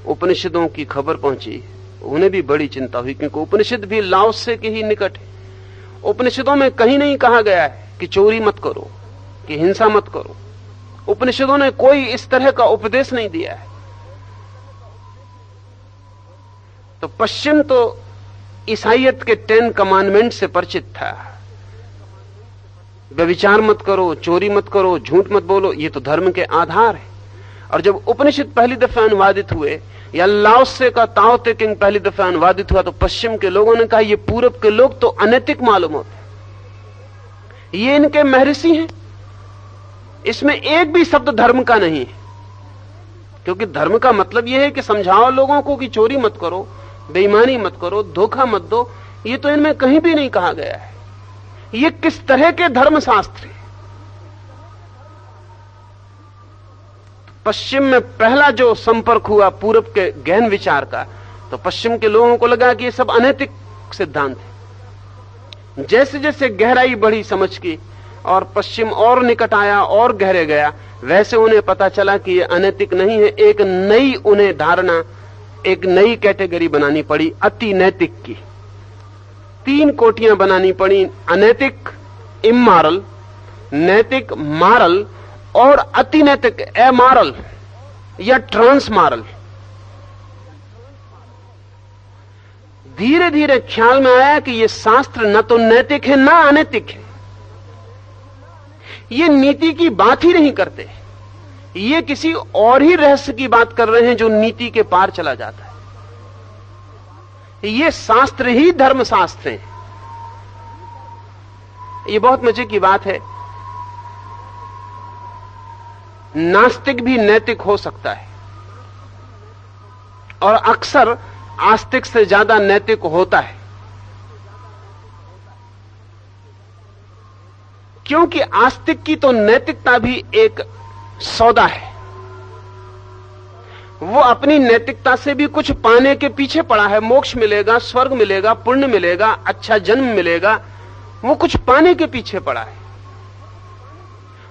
उपनिषदों की खबर पहुंची, उन्हें भी बड़ी चिंता हुई, क्योंकि उपनिषद भी लाओसे के ही निकट है। उपनिषदों में कहीं नहीं कहा गया है कि चोरी मत करो, कि हिंसा मत करो। उपनिषदों ने कोई इस तरह का उपदेश नहीं दिया है। तो पश्चिम तो ईसाइयत के 10 कमांडमेंट से परिचित था। व्यभिचार मत करो, चोरी मत करो, झूठ मत बोलो, ये तो धर्म के आधार है। और जब उपनिषद पहली दफा अनुवादित हुए, या लाओसे का ताओ ते किंग पहली दफा अनुवादित हुआ, तो पश्चिम के लोगों ने कहा ये पूरब के लोग तो अनैतिक मालूम होते हैं, ये इनके महर्षि हैं, इसमें एक भी शब्द धर्म का नहीं है। क्योंकि धर्म का मतलब यह है कि समझाओ लोगों को कि चोरी मत करो, बेईमानी मत करो, धोखा मत दो। ये तो इनमें कहीं भी नहीं कहा गया है। ये किस तरह के धर्मशास्त्र हैं? पश्चिम में पहला जो संपर्क हुआ पूरब के गहन विचार का, तो पश्चिम के लोगों को लगा कि ये सब अनैतिक सिद्धांत है। जैसे जैसे गहराई बढ़ी समझ की और पश्चिम और निकट आया और गहरे गया, वैसे उन्हें पता चला कि ये अनैतिक नहीं है। एक नई उन्हें धारणा, एक नई कैटेगरी बनानी पड़ी, अति नैतिक की। 3 कोटियां बनानी पड़ी, अनैतिक, इमॉरल, नैतिक, मॉरल, और अति नैतिक, एमॉरल या ट्रांसमॉरल। धीरे धीरे ख्याल में आया कि ये शास्त्र न तो नैतिक है ना अनैतिक है। ये नीति की बात ही नहीं करते, ये किसी और ही रहस्य की बात कर रहे हैं जो नीति के पार चला जाता है। ये शास्त्र ही धर्मशास्त्र है। ये बहुत मजे की बात है। नास्तिक भी नैतिक हो सकता है और अक्सर आस्तिक से ज्यादा नैतिक होता है, क्योंकि आस्तिक की तो नैतिकता भी एक सौदा है। वो अपनी नैतिकता से भी कुछ पाने के पीछे पड़ा है। मोक्ष मिलेगा, स्वर्ग मिलेगा, पुण्य मिलेगा, अच्छा जन्म मिलेगा, वो कुछ पाने के पीछे पड़ा है।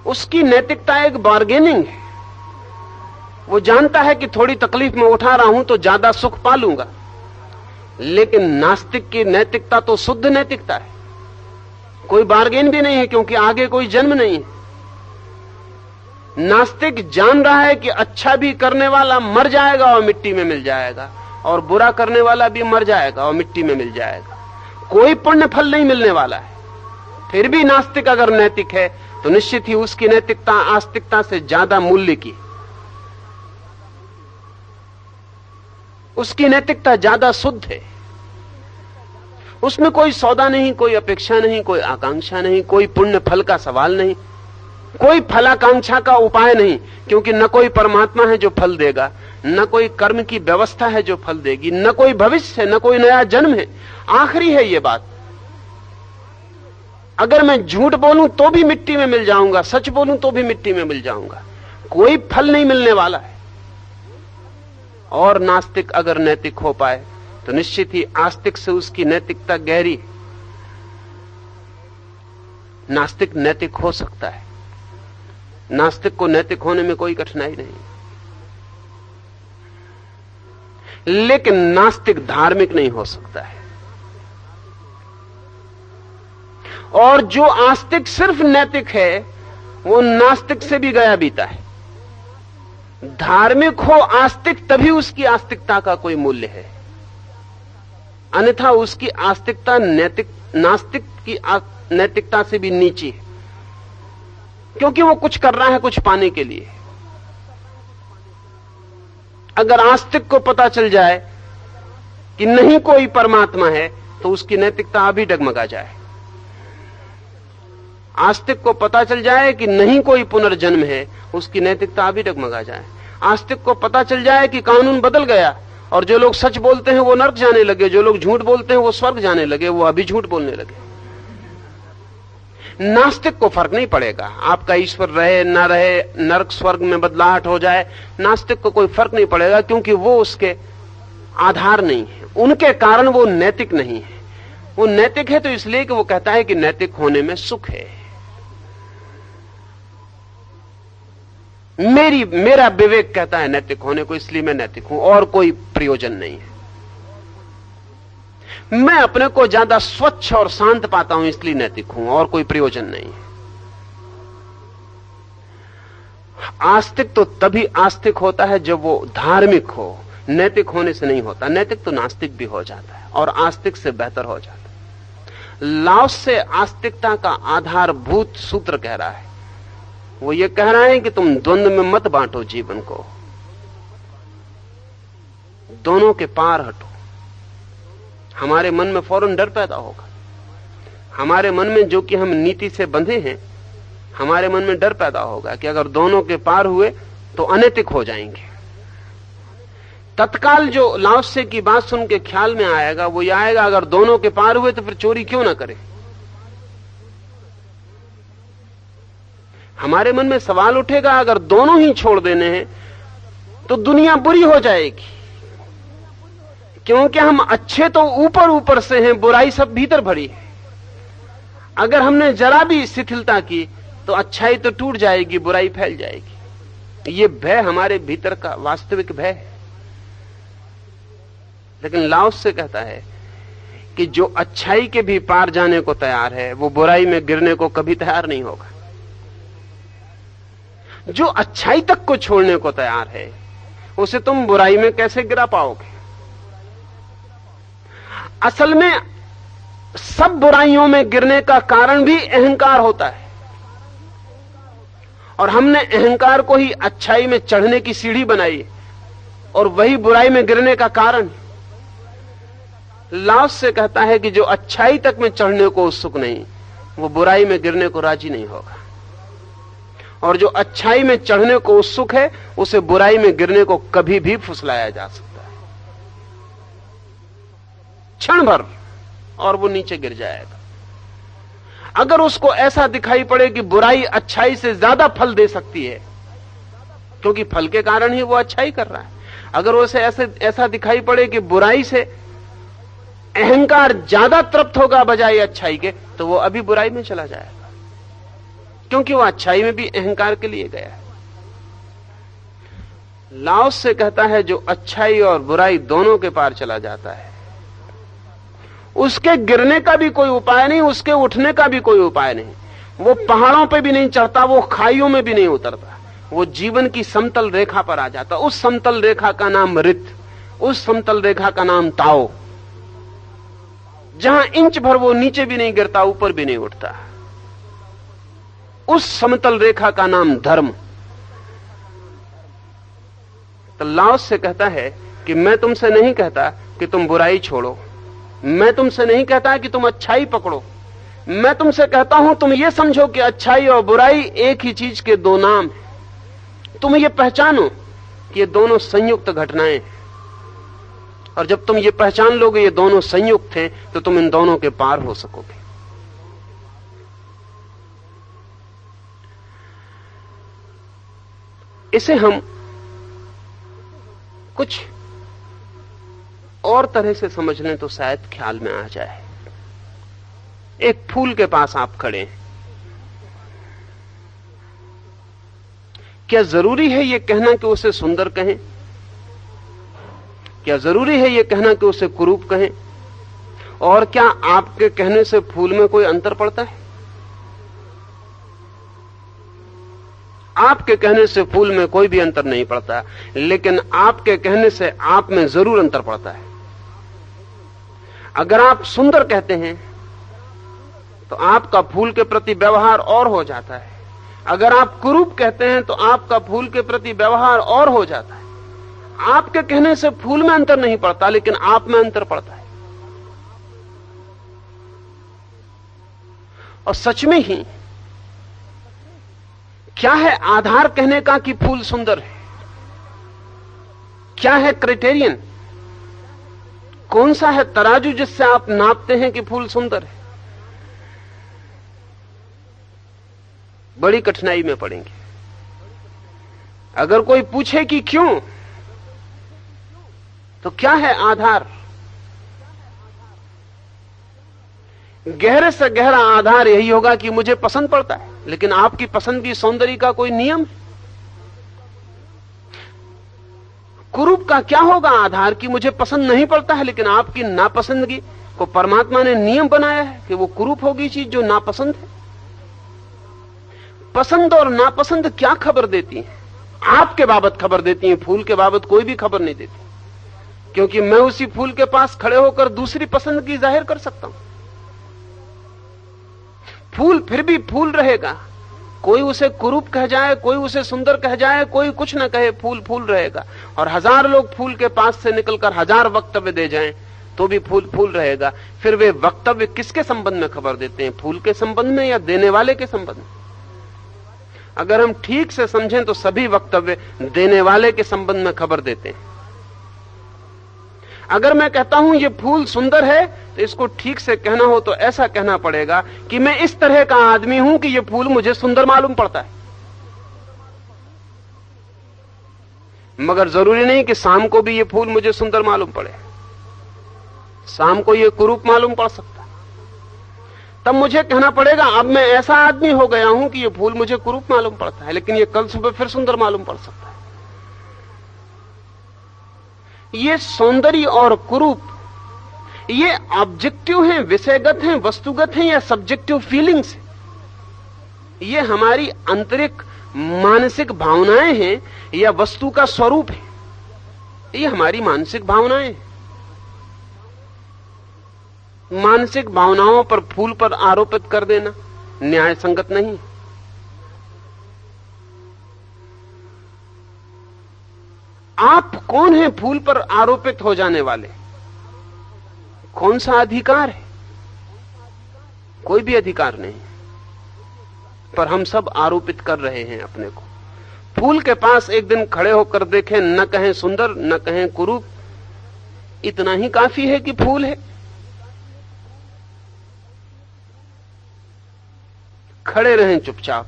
उसकी नैतिकता एक बार्गेनिंग है। वो जानता है कि थोड़ी तकलीफ में उठा रहा हूं तो ज्यादा सुख पा लूंगा। लेकिन नास्तिक की नैतिकता तो शुद्ध नैतिकता है, कोई बार्गेन भी नहीं है, क्योंकि आगे कोई जन्म नहीं है। नास्तिक जान रहा है कि अच्छा भी करने वाला मर जाएगा और मिट्टी में मिल जाएगा, और बुरा करने वाला भी मर जाएगा और मिट्टी में मिल जाएगा। कोई पुण्य फल नहीं मिलने वाला है। फिर भी नास्तिक अगर नैतिक है तो निश्चित ही उसकी नैतिकता आस्तिकता से ज्यादा मूल्य की, उसकी नैतिकता ज्यादा शुद्ध है। उसमें कोई सौदा नहीं, कोई अपेक्षा नहीं, कोई आकांक्षा नहीं, कोई पुण्य फल का सवाल नहीं, कोई फलाकांक्षा का उपाय नहीं, क्योंकि न कोई परमात्मा है जो फल देगा, न कोई कर्म की व्यवस्था है जो फल देगी, न कोई भविष्य है, न कोई नया जन्म है। आखिरी है ये बात। अगर मैं झूठ बोलूं तो भी मिट्टी में मिल जाऊंगा, सच बोलूं तो भी मिट्टी में मिल जाऊंगा, कोई फल नहीं मिलने वाला है। और नास्तिक अगर नैतिक हो पाए तो निश्चित ही आस्तिक से उसकी नैतिकता गहरी। नास्तिक नैतिक हो सकता है, नास्तिक को नैतिक होने में कोई कठिनाई नहीं, लेकिन नास्तिक धार्मिक नहीं हो सकता है। और जो आस्तिक सिर्फ नैतिक है वो नास्तिक से भी गया बीता है। धार्मिक हो आस्तिक तभी उसकी आस्तिकता का कोई मूल्य है, अन्यथा उसकी आस्तिकता नास्तिक की नैतिकता से भी नीची है, क्योंकि वो कुछ कर रहा है कुछ पाने के लिए। अगर आस्तिक को पता चल जाए कि नहीं कोई परमात्मा है तो उसकी नैतिकता अभी डगमगा जाए। आस्तिक को पता चल जाए कि नहीं कोई पुनर्जन्म है, उसकी नैतिकता अभी डगमगा जाए। आस्तिक को पता चल जाए कि कानून बदल गया और जो लोग सच बोलते हैं वो नर्क जाने लगे, जो लोग झूठ बोलते हैं वो स्वर्ग जाने लगे, वो अभी झूठ बोलने लगे। नास्तिक को फर्क नहीं पड़ेगा, आपका ईश्वर रहे ना रहे, नर्क स्वर्ग में बदलाहट हो जाए, नास्तिक को कोई फर्क नहीं पड़ेगा, क्योंकि वो उसके आधार नहीं है, उनके कारण वो नैतिक नहीं है। वो नैतिक है तो इसलिए कि वो कहता है कि नैतिक होने में सुख है, मेरा विवेक कहता है नैतिक होने को, इसलिए मैं नैतिक हूं, और कोई प्रयोजन नहीं है। मैं अपने को ज्यादा स्वच्छ और शांत पाता हूं, इसलिए नैतिक हूं, और कोई प्रयोजन नहीं है। आस्तिक तो तभी आस्तिक होता है जब वो धार्मिक हो, नैतिक होने से नहीं होता। नैतिक तो नास्तिक भी हो जाता है और आस्तिक से बेहतर हो जाता है। लाओस से आस्तिकता का आधारभूत सूत्र कह रहा है, वो ये कह रहा है कि तुम द्वंद्व में मत बांटो जीवन को, दोनों के पार हटो। हमारे मन में फौरन डर पैदा होगा, हमारे मन में जो कि हम नीति से बंधे हैं, हमारे मन में डर पैदा होगा कि अगर दोनों के पार हुए तो अनैतिक हो जाएंगे। तत्काल जो लाओसे की बात सुन के ख्याल में आएगा वो ये आएगा, अगर दोनों के पार हुए तो फिर चोरी क्यों ना करें। हमारे मन में सवाल उठेगा, अगर दोनों ही छोड़ देने हैं तो दुनिया बुरी हो जाएगी, क्योंकि हम अच्छे तो ऊपर ऊपर से हैं, बुराई सब भीतर भरी है। अगर हमने जरा भी शिथिलता की तो अच्छाई तो टूट जाएगी, बुराई फैल जाएगी। ये भय हमारे भीतर का वास्तविक भय है। लेकिन लाओस से कहता है कि जो अच्छाई के भी पार जाने को तैयार है वो बुराई में गिरने को कभी तैयार नहीं होगा। जो अच्छाई तक को छोड़ने को तैयार है उसे तुम बुराई में कैसे गिरा पाओगे। असल में सब बुराइयों में गिरने का कारण भी अहंकार होता है, और हमने अहंकार को ही अच्छाई में चढ़ने की सीढ़ी बनाई और वही बुराई में गिरने का कारण। लाओस से कहता है कि जो अच्छाई तक में चढ़ने को उत्सुक नहीं वो बुराई में गिरने को राजी नहीं होगा, और जो अच्छाई में चढ़ने को उत्सुक है उसे बुराई में गिरने को कभी भी फुसलाया जा सकता है, क्षण भर, और वो नीचे गिर जाएगा। अगर उसको ऐसा दिखाई पड़े कि बुराई अच्छाई से ज्यादा फल दे सकती है, क्योंकि फल के कारण ही वो अच्छाई कर रहा है, अगर उसे ऐसा दिखाई पड़े कि बुराई से अहंकार ज्यादा तृप्त होगा बजाय अच्छाई के, तो वो अभी बुराई में चला जाएगा, क्योंकि वो अच्छाई में भी अहंकार के लिए गया है। लाओस से कहता है जो अच्छाई और बुराई दोनों के पार चला जाता है उसके गिरने का भी कोई उपाय नहीं, उसके उठने का भी कोई उपाय नहीं। वो पहाड़ों पे भी नहीं चढ़ता, वो खाइयों में भी नहीं उतरता, वो जीवन की समतल रेखा पर आ जाता। उस समतल रेखा का नाम रित, उस समतल रेखा का नाम ताओ, जहां इंच भर वो नीचे भी नहीं गिरता, ऊपर भी नहीं उठता। उस समतल रेखा का नाम धर्म। तो लाओस से कहता है कि मैं तुमसे नहीं कहता कि तुम बुराई छोड़ो, मैं तुमसे नहीं कहता कि तुम अच्छाई पकड़ो, मैं तुमसे कहता हूं तुम ये समझो कि अच्छाई और बुराई एक ही चीज के दो नाम हैं। तुम ये पहचानो कि ये दोनों संयुक्त घटनाएं हैं, और जब तुम ये पहचान लोगे ये दोनों संयुक्त हैं तो तुम इन दोनों के पार हो सकोगे। इसे हम कुछ और तरह से समझ लें तो शायद ख्याल में आ जाए। एक फूल के पास आप खड़े हैं, क्या जरूरी है यह कहना कि उसे सुंदर कहें? क्या जरूरी है यह कहना कि उसे कुरूप कहें? और क्या आपके कहने से फूल में कोई अंतर पड़ता है? आपके कहने से फूल में कोई भी अंतर नहीं पड़ता, लेकिन आपके कहने से आप में जरूर अंतर पड़ता है। अगर आप सुंदर कहते हैं तो आपका फूल के प्रति व्यवहार और हो जाता है, अगर आप कुरूप कहते हैं तो आपका फूल के प्रति व्यवहार और हो जाता है। आपके कहने से फूल में अंतर नहीं पड़ता, लेकिन आप में अंतर पड़ता है। और सच में ही क्या है आधार कहने का कि फूल सुंदर है? क्या है क्राइटेरियन? कौन सा है तराजू जिससे आप नापते हैं कि फूल सुंदर है? बड़ी कठिनाई में पड़ेंगे। अगर कोई पूछे कि क्यों, तो क्या है आधार? गहरे से गहरा आधार यही होगा कि मुझे पसंद पड़ता है। लेकिन आपकी पसंद की सौंदर्य का कोई नियम है? कुरूप का क्या होगा आधार कि मुझे पसंद नहीं पड़ता है, लेकिन आपकी नापसंदगी को परमात्मा ने नियम बनाया है कि वो कुरूप होगी चीज जो नापसंद है। पसंद और नापसंद क्या खबर देती है? आपके बाबत खबर देती है, फूल के बाबत कोई भी खबर नहीं देती, क्योंकि मैं उसी फूल के पास खड़े होकर दूसरी पसंद की जाहिर कर सकता हूं। फूल फिर भी फूल रहेगा, कोई उसे कुरूप कह जाए, कोई उसे सुंदर कह जाए, कोई कुछ ना कहे, फूल फूल रहेगा। और 1000 लोग फूल के पास से निकलकर 1000 वक्तव्य दे जाएं तो भी फूल फूल रहेगा। फिर वे वक्तव्य किसके संबंध में खबर देते हैं? फूल के संबंध में या देने वाले के संबंध में? अगर हम ठीक से समझें तो सभी वक्तव्य देने वाले के संबंध में खबर देते हैं। अगर मैं कहता हूं ये फूल सुंदर है, तो इसको ठीक से कहना हो तो ऐसा कहना पड़ेगा कि मैं इस तरह का आदमी हूं कि ये फूल मुझे सुंदर मालूम पड़ता है। मगर जरूरी नहीं कि शाम को भी ये फूल मुझे सुंदर मालूम पड़े, शाम को ये कुरूप मालूम पड़ सकता है। तब मुझे कहना पड़ेगा अब मैं ऐसा आदमी हो गया हूं कि ये फूल मुझे कुरूप मालूम पड़ता है, लेकिन ये कल सुबह फिर सुंदर मालूम पड़ सकता है। ये सौंदर्य और कुरूप ये ऑब्जेक्टिव हैं, विषयगत हैं, वस्तुगत हैं, या सब्जेक्टिव फीलिंग्स हैं? ये हमारी आंतरिक मानसिक भावनाएं हैं या वस्तु का स्वरूप है? ये हमारी मानसिक भावनाएं हैं। मानसिक भावनाओं पर फूल पर आरोपित कर देना न्याय संगत नहीं। आप कौन हैं फूल पर आरोपित हो जाने वाले? कौन सा अधिकार है? कोई भी अधिकार नहीं, पर हम सब आरोपित कर रहे हैं अपने को। फूल के पास एक दिन खड़े होकर देखें, न कहें सुंदर न कहें कुरूप, इतना ही काफी है कि फूल है। खड़े रहें चुपचाप,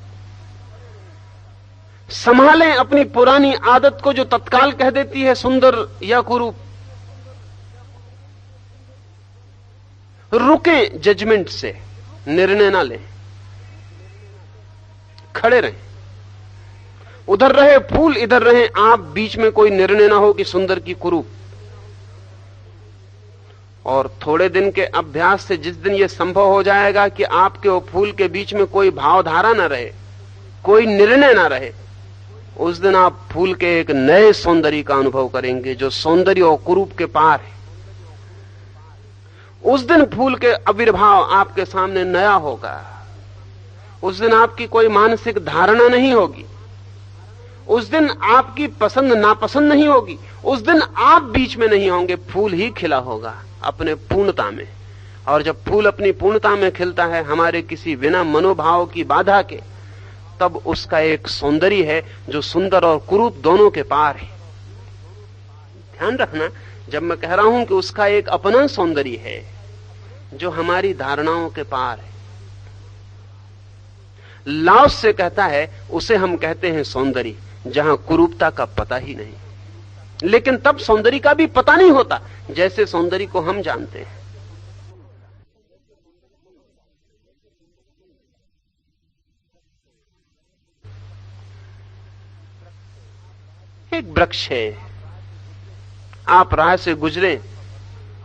संभालें अपनी पुरानी आदत को जो तत्काल कह देती है सुंदर या कुरूप। रुकें जजमेंट से, निर्णय ना लें, खड़े रहें। उधर रहे फूल, इधर रहे आप, बीच में कोई निर्णय ना हो कि सुंदर की कुरूप। और थोड़े दिन के अभ्यास से जिस दिन यह संभव हो जाएगा कि आपके और फूल के बीच में कोई भावधारा ना रहे, कोई निर्णय ना रहे, उस दिन आप फूल के एक नए सौंदर्य का अनुभव करेंगे जो सौंदर्य और कुरूप के पार है। उस दिन फूल के आविर्भाव आपके सामने नया होगा। उस दिन आपकी कोई मानसिक धारणा नहीं होगी। उस दिन आपकी पसंद नापसंद नहीं होगी। उस दिन आप बीच में नहीं होंगे, फूल ही खिला होगा अपने पूर्णता में। और जब फूल अपनी पूर्णता में खिलता है, हमारे किसी बिना मनोभाव की बाधा के, तब उसका एक सौंदर्य है जो सुंदर और कुरूप दोनों के पार है। ध्यान रखना, जब मैं कह रहा हूं कि उसका एक अपना सौंदर्य है जो हमारी धारणाओं के पार है। लाओस से कहता है, उसे हम कहते हैं सौंदर्य, जहां कुरूपता का पता ही नहीं। लेकिन तब सौंदर्य का भी पता नहीं होता जैसे सौंदर्य को हम जानते हैं। एक वृक्ष है, आप राह से गुजरे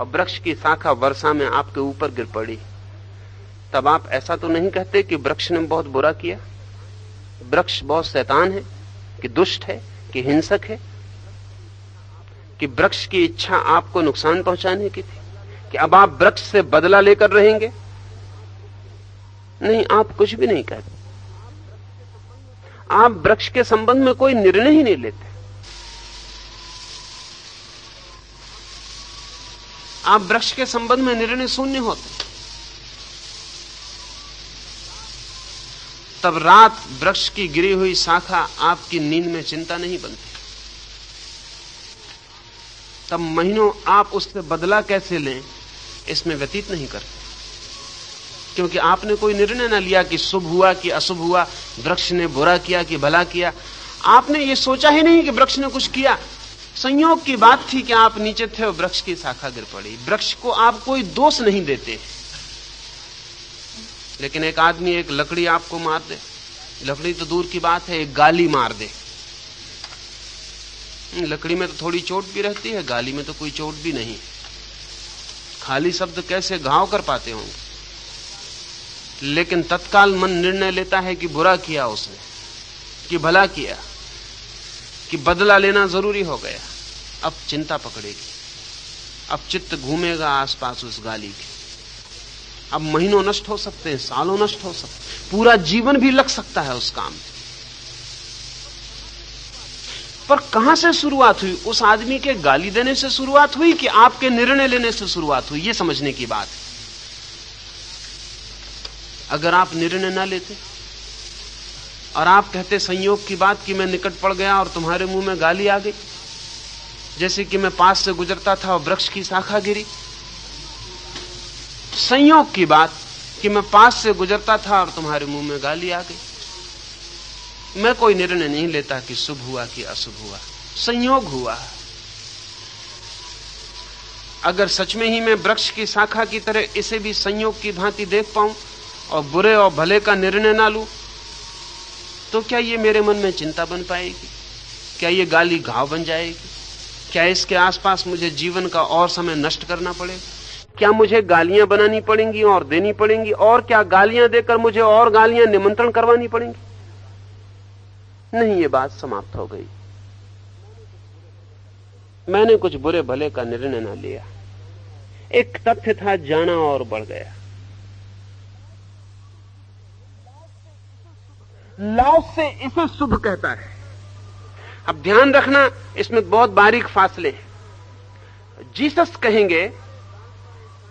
और वृक्ष की शाखा वर्षा में आपके ऊपर गिर पड़ी, तब आप ऐसा तो नहीं कहते कि वृक्ष ने बहुत बुरा किया, वृक्ष बहुत शैतान है, कि दुष्ट है, कि हिंसक है, कि वृक्ष की इच्छा आपको नुकसान पहुंचाने की थी, कि अब आप वृक्ष से बदला लेकर रहेंगे। नहीं, आप कुछ भी नहीं कहते। आप वृक्ष के संबंध में कोई निर्णय ही नहीं लेते। आप वृक्ष के संबंध में निर्णय शून्य होते। तब रात वृक्ष की गिरी हुई शाखा आपकी नींद में चिंता नहीं बनती। तब महीनों आप उससे बदला कैसे लें इसमें व्यतीत नहीं करते, क्योंकि आपने कोई निर्णय न लिया कि शुभ हुआ कि अशुभ हुआ, वृक्ष ने बुरा किया कि भला किया। आपने ये सोचा ही नहीं कि वृक्ष ने कुछ किया। संयोग की बात थी कि आप नीचे थे और वृक्ष की शाखा गिर पड़ी। वृक्ष को आप कोई दोष नहीं देते। लेकिन एक आदमी एक लकड़ी आपको मार दे, लकड़ी तो दूर की बात है, एक गाली मार दे। लकड़ी में तो थोड़ी चोट भी रहती है, गाली में तो कोई चोट भी नहीं। खाली शब्द कैसे घाव कर पाते होंगे, लेकिन तत्काल मन निर्णय लेता है कि बुरा किया उसने, कि भला किया, कि बदला लेना जरूरी हो गया। अब चिंता पकड़ेगी, अब चित्त घूमेगा आसपास उस गाली के। अब महीनों नष्ट हो सकते हैं, सालों नष्ट हो सकते हैं, पूरा जीवन भी लग सकता है उस काम में। पर कहां से शुरुआत हुई? उस आदमी के गाली देने से शुरुआत हुई कि आपके निर्णय लेने से शुरुआत हुई? यह समझने की बात है। अगर आप निर्णय ना लेते और आप कहते संयोग की बात कि मैं निकट पड़ गया और तुम्हारे मुंह में गाली आ गई, जैसे कि मैं पास से गुजरता था और वृक्ष की शाखा गिरी। संयोग की बात कि मैं पास से गुजरता था और तुम्हारे मुंह में गाली आ गई। मैं कोई निर्णय नहीं लेता कि शुभ हुआ कि अशुभ हुआ, संयोग हुआ। अगर सच में ही मैं वृक्ष की शाखा की तरह इसे भी संयोग की भांति देख पाऊं और बुरे और भले का निर्णय ना लूं, तो क्या ये मेरे मन में चिंता बन पाएगी? क्या ये गाली घाव बन जाएगी? क्या इसके आसपास मुझे जीवन का और समय नष्ट करना पड़ेगा? क्या मुझे गालियां बनानी पड़ेंगी और देनी पड़ेंगी? और क्या गालियां देकर मुझे और गालियां निमंत्रण करवानी पड़ेंगी? नहीं, ये बात समाप्त हो गई। मैंने कुछ बुरे भले का निर्णय ना लिया। एक तथ्य था, जाना और बढ़ गया। लाओ से इसे शुभ कहता है। अब ध्यान रखना, इसमें बहुत बारीक फासले हैं। जीसस कहेंगे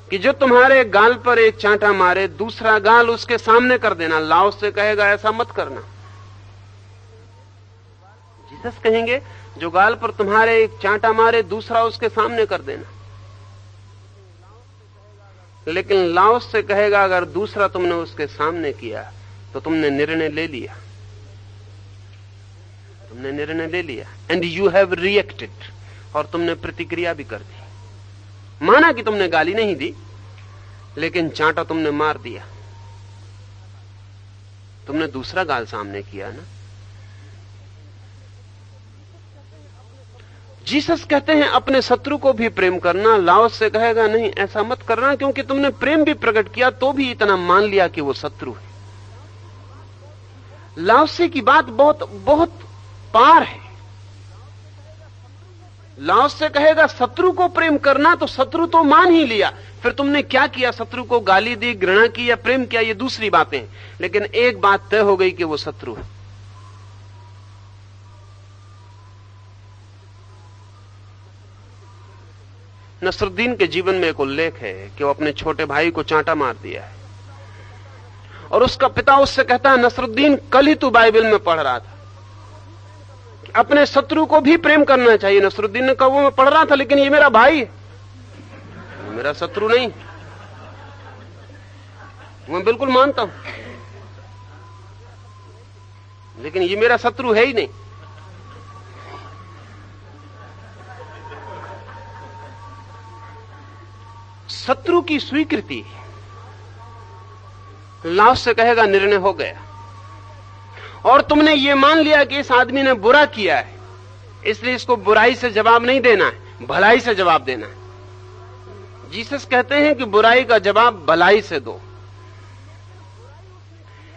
कि जो तुम्हारे गाल पर एक चांटा मारे, दूसरा गाल उसके सामने कर देना। लाओ से कहेगा ऐसा मत करना। जीसस कहेंगे जो गाल पर तुम्हारे एक चांटा मारे, दूसरा उसके सामने कर देना। लेकिन लाओ से कहेगा अगर दूसरा तुमने उसके सामने किया तो तुमने निर्णय ले लिया, तुमने निर्णय ले लिया। एंड यू हैव रिएक्टेड, और तुमने प्रतिक्रिया भी कर दी। माना कि तुमने गाली नहीं दी, लेकिन चांटा तुमने मार दिया। तुमने दूसरा गाल सामने किया ना। जीसस कहते हैं अपने शत्रु को भी प्रेम करना। लाओस से कहेगा नहीं, ऐसा मत करना, क्योंकि तुमने प्रेम भी प्रकट किया तो भी इतना मान लिया कि वो शत्रु है। लाओसे की बात बहुत बहुत पार है। लाओस से कहेगा शत्रु को प्रेम करना, तो शत्रु तो मान ही लिया। फिर तुमने क्या किया? शत्रु को गाली दी, घृणा की या प्रेम किया, ये दूसरी बातें हैं। लेकिन एक बात तय हो गई कि वो शत्रु है। नसरुद्दीन के जीवन में एक उल्लेख है कि वो अपने छोटे भाई को चांटा मार दिया है, और उसका पिता उससे कहता है, नसरुद्दीन कल ही तू बाइबल में पढ़ रहा था कि अपने शत्रु को भी प्रेम करना चाहिए। नसरुद्दीन ने कहा वो मैं पढ़ रहा था, लेकिन ये मेरा भाई है, मेरा शत्रु नहीं। मैं बिल्कुल मानता हूं, लेकिन ये मेरा शत्रु है ही नहीं। शत्रु की स्वीकृति। लाओस से कहेगा निर्णय हो गया, और तुमने ये मान लिया कि इस आदमी ने बुरा किया है, इसलिए इसको बुराई से जवाब नहीं देना है, भलाई से जवाब देना है। जीसस कहते हैं कि बुराई का जवाब भलाई से दो।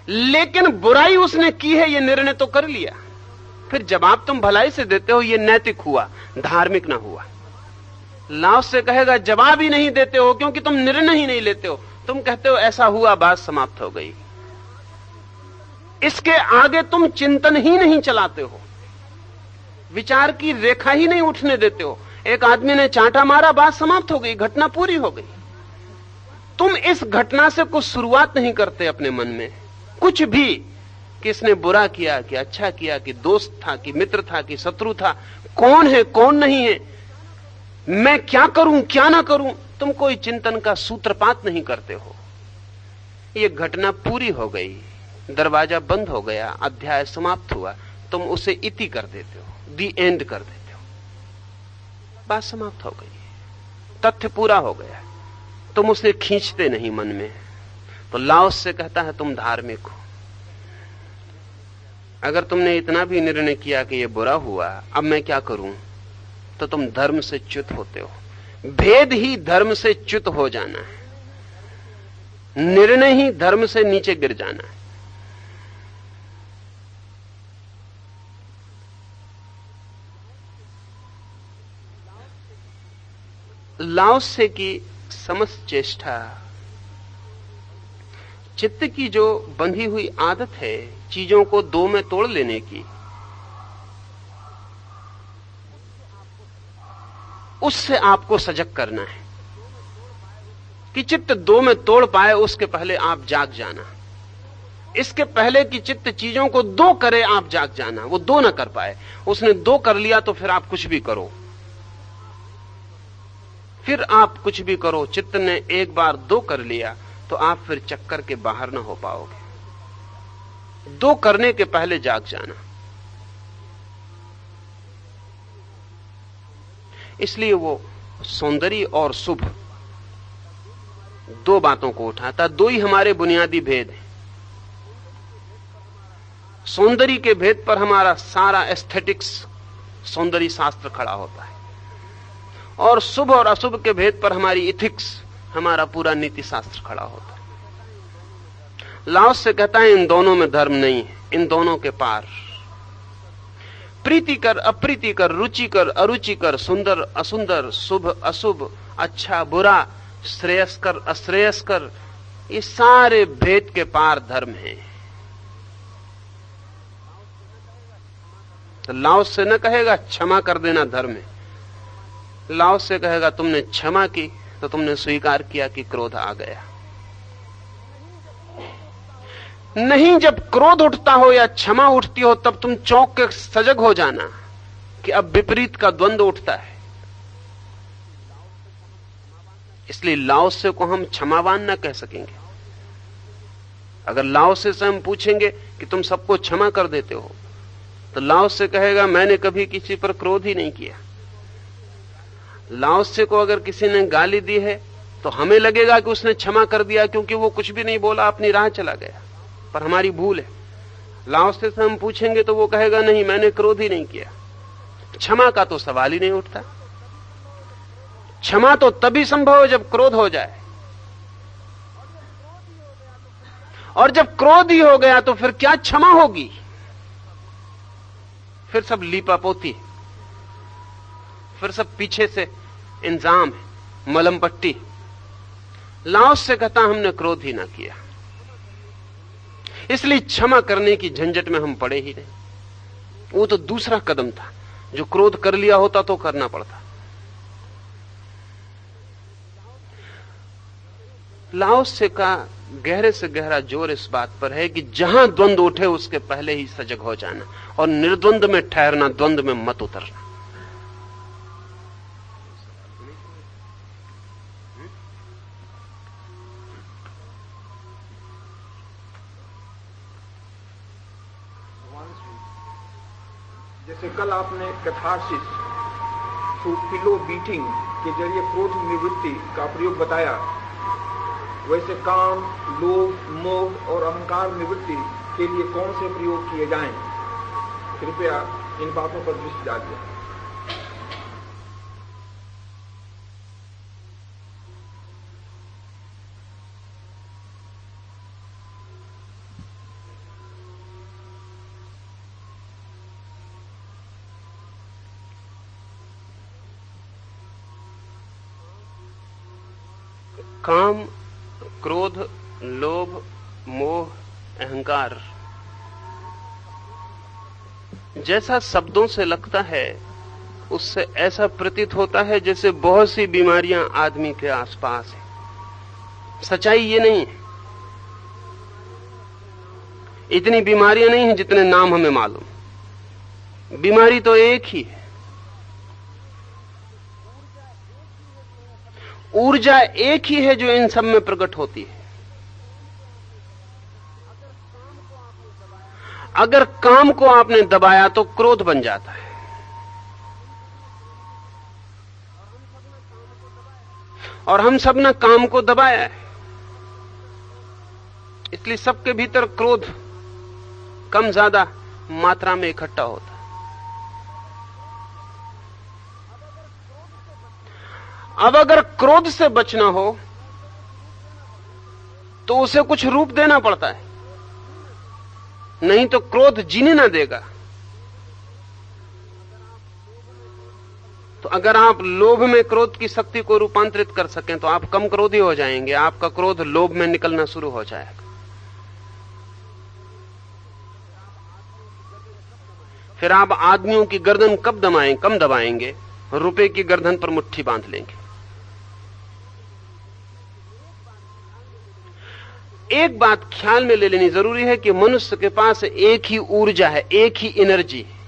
लेकिन बुराई उसने की है, ये निर्णय तो कर लिया, फिर जवाब तुम भलाई से देते हो, ये नैतिक हुआ, धार्मिक ना हुआ। लाओस से कहेगा जवाब ही नहीं देते हो, क्योंकि तुम निर्णय ही नहीं लेते हो। तुम कहते हो ऐसा हुआ, बात समाप्त हो गई। इसके आगे तुम चिंतन ही नहीं चलाते हो, विचार की रेखा ही नहीं उठने देते हो। एक आदमी ने चांटा मारा, बात समाप्त हो गई, घटना पूरी हो गई। तुम इस घटना से कुछ शुरुआत नहीं करते अपने मन में, कुछ भी किसने बुरा किया कि अच्छा किया, कि दोस्त था कि मित्र था कि शत्रु था, कौन है कौन नहीं है, मैं क्या करूं क्या ना करूं, तुम कोई चिंतन का सूत्रपात नहीं करते हो। ये घटना पूरी हो गई, दरवाजा बंद हो गया, अध्याय समाप्त हुआ, तुम उसे इति कर देते हो, दी एंड कर देते हो, बात समाप्त हो गई, तथ्य पूरा हो गया, तुम उसे खींचते नहीं मन में। तो लाओस से कहता है तुम धार्मिक हो। अगर तुमने इतना भी निर्णय किया कि ये बुरा हुआ, अब मैं क्या करूं, तो तुम धर्म से च्युत होते हो। भेद ही धर्म से च्युत हो जाना है, निर्णय ही धर्म से नीचे गिर जाना है। लाओसे की समस्त चेष्टा, चित्त की जो बंधी हुई आदत है चीजों को दो में तोड़ लेने की, उससे आपको सजग करना है कि चित्त दो में तोड़ पाए उसके पहले आप जाग जाना। इसके पहले कि चित्त चीजों को दो करे आप जाग जाना, वो दो न कर पाए। उसने दो कर लिया तो फिर आप कुछ भी करो, फिर आप कुछ भी करो, चित्त ने एक बार दो कर लिया तो आप फिर चक्कर के बाहर न हो पाओगे। दो करने के पहले जाग जाना। इसलिए वो सौंदर्य और शुभ दो बातों को उठाता। दो ही हमारे बुनियादी भेद हैं। सौंदर्य के भेद पर हमारा सारा एस्थेटिक्स सौंदर्य शास्त्र खड़ा होता है, और शुभ और अशुभ के भेद पर हमारी इथिक्स, हमारा पूरा नीति शास्त्र खड़ा होता है। लाओस से कहता है इन दोनों में धर्म नहीं है, इन दोनों के पार। प्रीतिकर अप्रीतिकर, रुचिकर अरुचिकर, सुंदर असुंदर, शुभ अशुभ, अच्छा बुरा, श्रेयस्कर अश्रेयस्कर, ये सारे भेद के पार धर्म है। तो लाओस से न कहेगा क्षमा कर देना धर्म है, लाओस से कहेगा तुमने क्षमा की तो तुमने स्वीकार किया कि क्रोध आ गया। नहीं, जब क्रोध उठता हो या क्षमा उठती हो तब तुम चौंक के सजग हो जाना कि अब विपरीत का द्वंद्व उठता है। इसलिए लाओसे को हम क्षमावान न कह सकेंगे। अगर लाओसे से हम पूछेंगे कि तुम सबको क्षमा कर देते हो, तो लाओसे कहेगा मैंने कभी किसी पर क्रोध ही नहीं किया। लाओसे को अगर किसी ने गाली दी है तो हमें लगेगा कि उसने क्षमा कर दिया क्योंकि वो कुछ भी नहीं बोला, अपनी राह चला गया, पर हमारी भूल है। लाओसे से हम पूछेंगे तो वो कहेगा नहीं, मैंने क्रोध ही नहीं किया। क्षमा का तो सवाल ही नहीं उठता। क्षमा तो तभी संभव है जब क्रोध हो जाए, और जब क्रोध ही हो गया तो फिर क्या क्षमा होगी? फिर सब लीपापोती, फिर सब पीछे से इंजाम है, मलम पट्टी। लाओस से कहता हमने क्रोध ही ना किया, इसलिए क्षमा करने की झंझट में हम पड़े ही नहीं। वो तो दूसरा कदम था, जो क्रोध कर लिया होता तो करना पड़ता। लाओस से का गहरे से गहरा जोर इस बात पर है कि जहां द्वंद्व उठे उसके पहले ही सजग हो जाना, और निर्द्वंद में ठहरना, द्वंद्व में मत उतरना। जैसे कल आपने कैथार्सिस थ्रू पिलो बीटिंग के जरिए क्रोध निवृत्ति का प्रयोग बताया, वैसे काम, लोभ, मोह और अहंकार निवृत्ति के लिए कौन से प्रयोग किए जाएं? कृपया इन बातों पर दृष्टि डालिए। काम, क्रोध, लोभ, मोह, अहंकार, जैसा शब्दों से लगता है उससे ऐसा प्रतीत होता है जैसे बहुत सी बीमारियां आदमी के आसपास है। सच्चाई ये नहीं है। इतनी बीमारियां नहीं हैं जितने नाम हमें मालूम। बीमारी तो एक ही है। ऊर्जा एक ही है जो इन सब में प्रकट होती है। अगर काम को आपने दबाया तो क्रोध बन जाता है। और हम सब ने काम को दबाया है, इसलिए सबके भीतर क्रोध कम ज्यादा मात्रा में इकट्ठा होता है। अब अगर क्रोध से बचना हो तो उसे कुछ रूप देना पड़ता है, नहीं तो क्रोध जीने ना देगा। तो अगर आप लोभ में क्रोध की शक्ति को रूपांतरित कर सकें तो आप कम क्रोधी हो जाएंगे, आपका क्रोध लोभ में निकलना शुरू हो जाएगा। फिर आप आदमियों की गर्दन कम दबाएंगे, रुपए की गर्दन पर मुट्ठी बांध लेंगे। एक बात ख्याल में ले लेनी जरूरी है कि मनुष्य के पास एक ही ऊर्जा है, एक ही एनर्जी है।